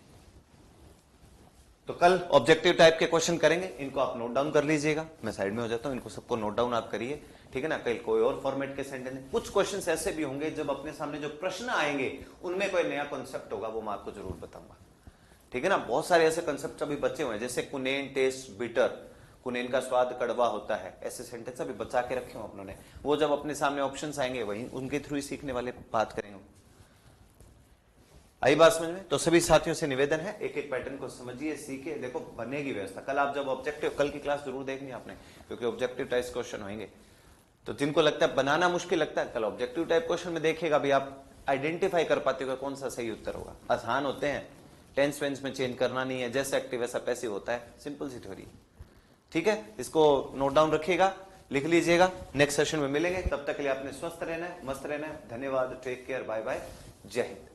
तो कल ऑब्जेक्टिव टाइप के क्वेश्चन करेंगे, इनको आप नोट डाउन कर लीजिएगा। मैं साइड में हो जाता हूं, इनको सबको नोट डाउन आप करिए, ठीक है ना। कल कोई और फॉर्मेट के सेंटेंस, कुछ क्वेश्चंस ऐसे भी होंगे जब अपने सामने जो प्रश्न आएंगे उनमें कोई नया कॉन्सेप्ट होगा, वो मैं आपको जरूर बताऊंगा, ठीक है ना। बहुत सारे ऐसे कॉन्सेप्ट अभी बचे हुए हैं, जैसे कुनेन टेस्ट बिटर, कुनेन का स्वाद कड़वा होता है, ऐसे सेंटेंस अभी बचा के रखे हो अपनों ने। वो जब अपने सामने ऑप्शंस आएंगे वही उनके थ्रू ही सीखने वाले बात करेंगे। आई बात समझ में? तो सभी साथियों से निवेदन है, एक एक पैटर्न को समझिए, सीखिए, देखो बनेगी व्यवस्था। कल आप जब ऑब्जेक्टिव, कल की क्लास जरूर देखनी आपने, क्योंकि ऑब्जेक्टिव टाइप क्वेश्चन होंगे। तो जिनको लगता है बनाना मुश्किल लगता है, कल ऑब्जेक्टिव टाइप क्वेश्चन में देखिएगा भी आप आइडेंटिफाई कर पाते हो कौन सा सही उत्तर होगा। आसान होते हैं, टेंस वेंस में चेंज करना नहीं है, जैसा एक्टिव वैसा पैसिव होता है, सिंपल सी थ्योरी, ठीक है। इसको नोट डाउन रखिएगा, लिख लीजिएगा। नेक्स्ट सेशन में मिलेंगे, तब तक के लिए आपने स्वस्थ रहना है, मस्त रहना है। धन्यवाद, टेक केयर, बाय बाय, जय हिंद।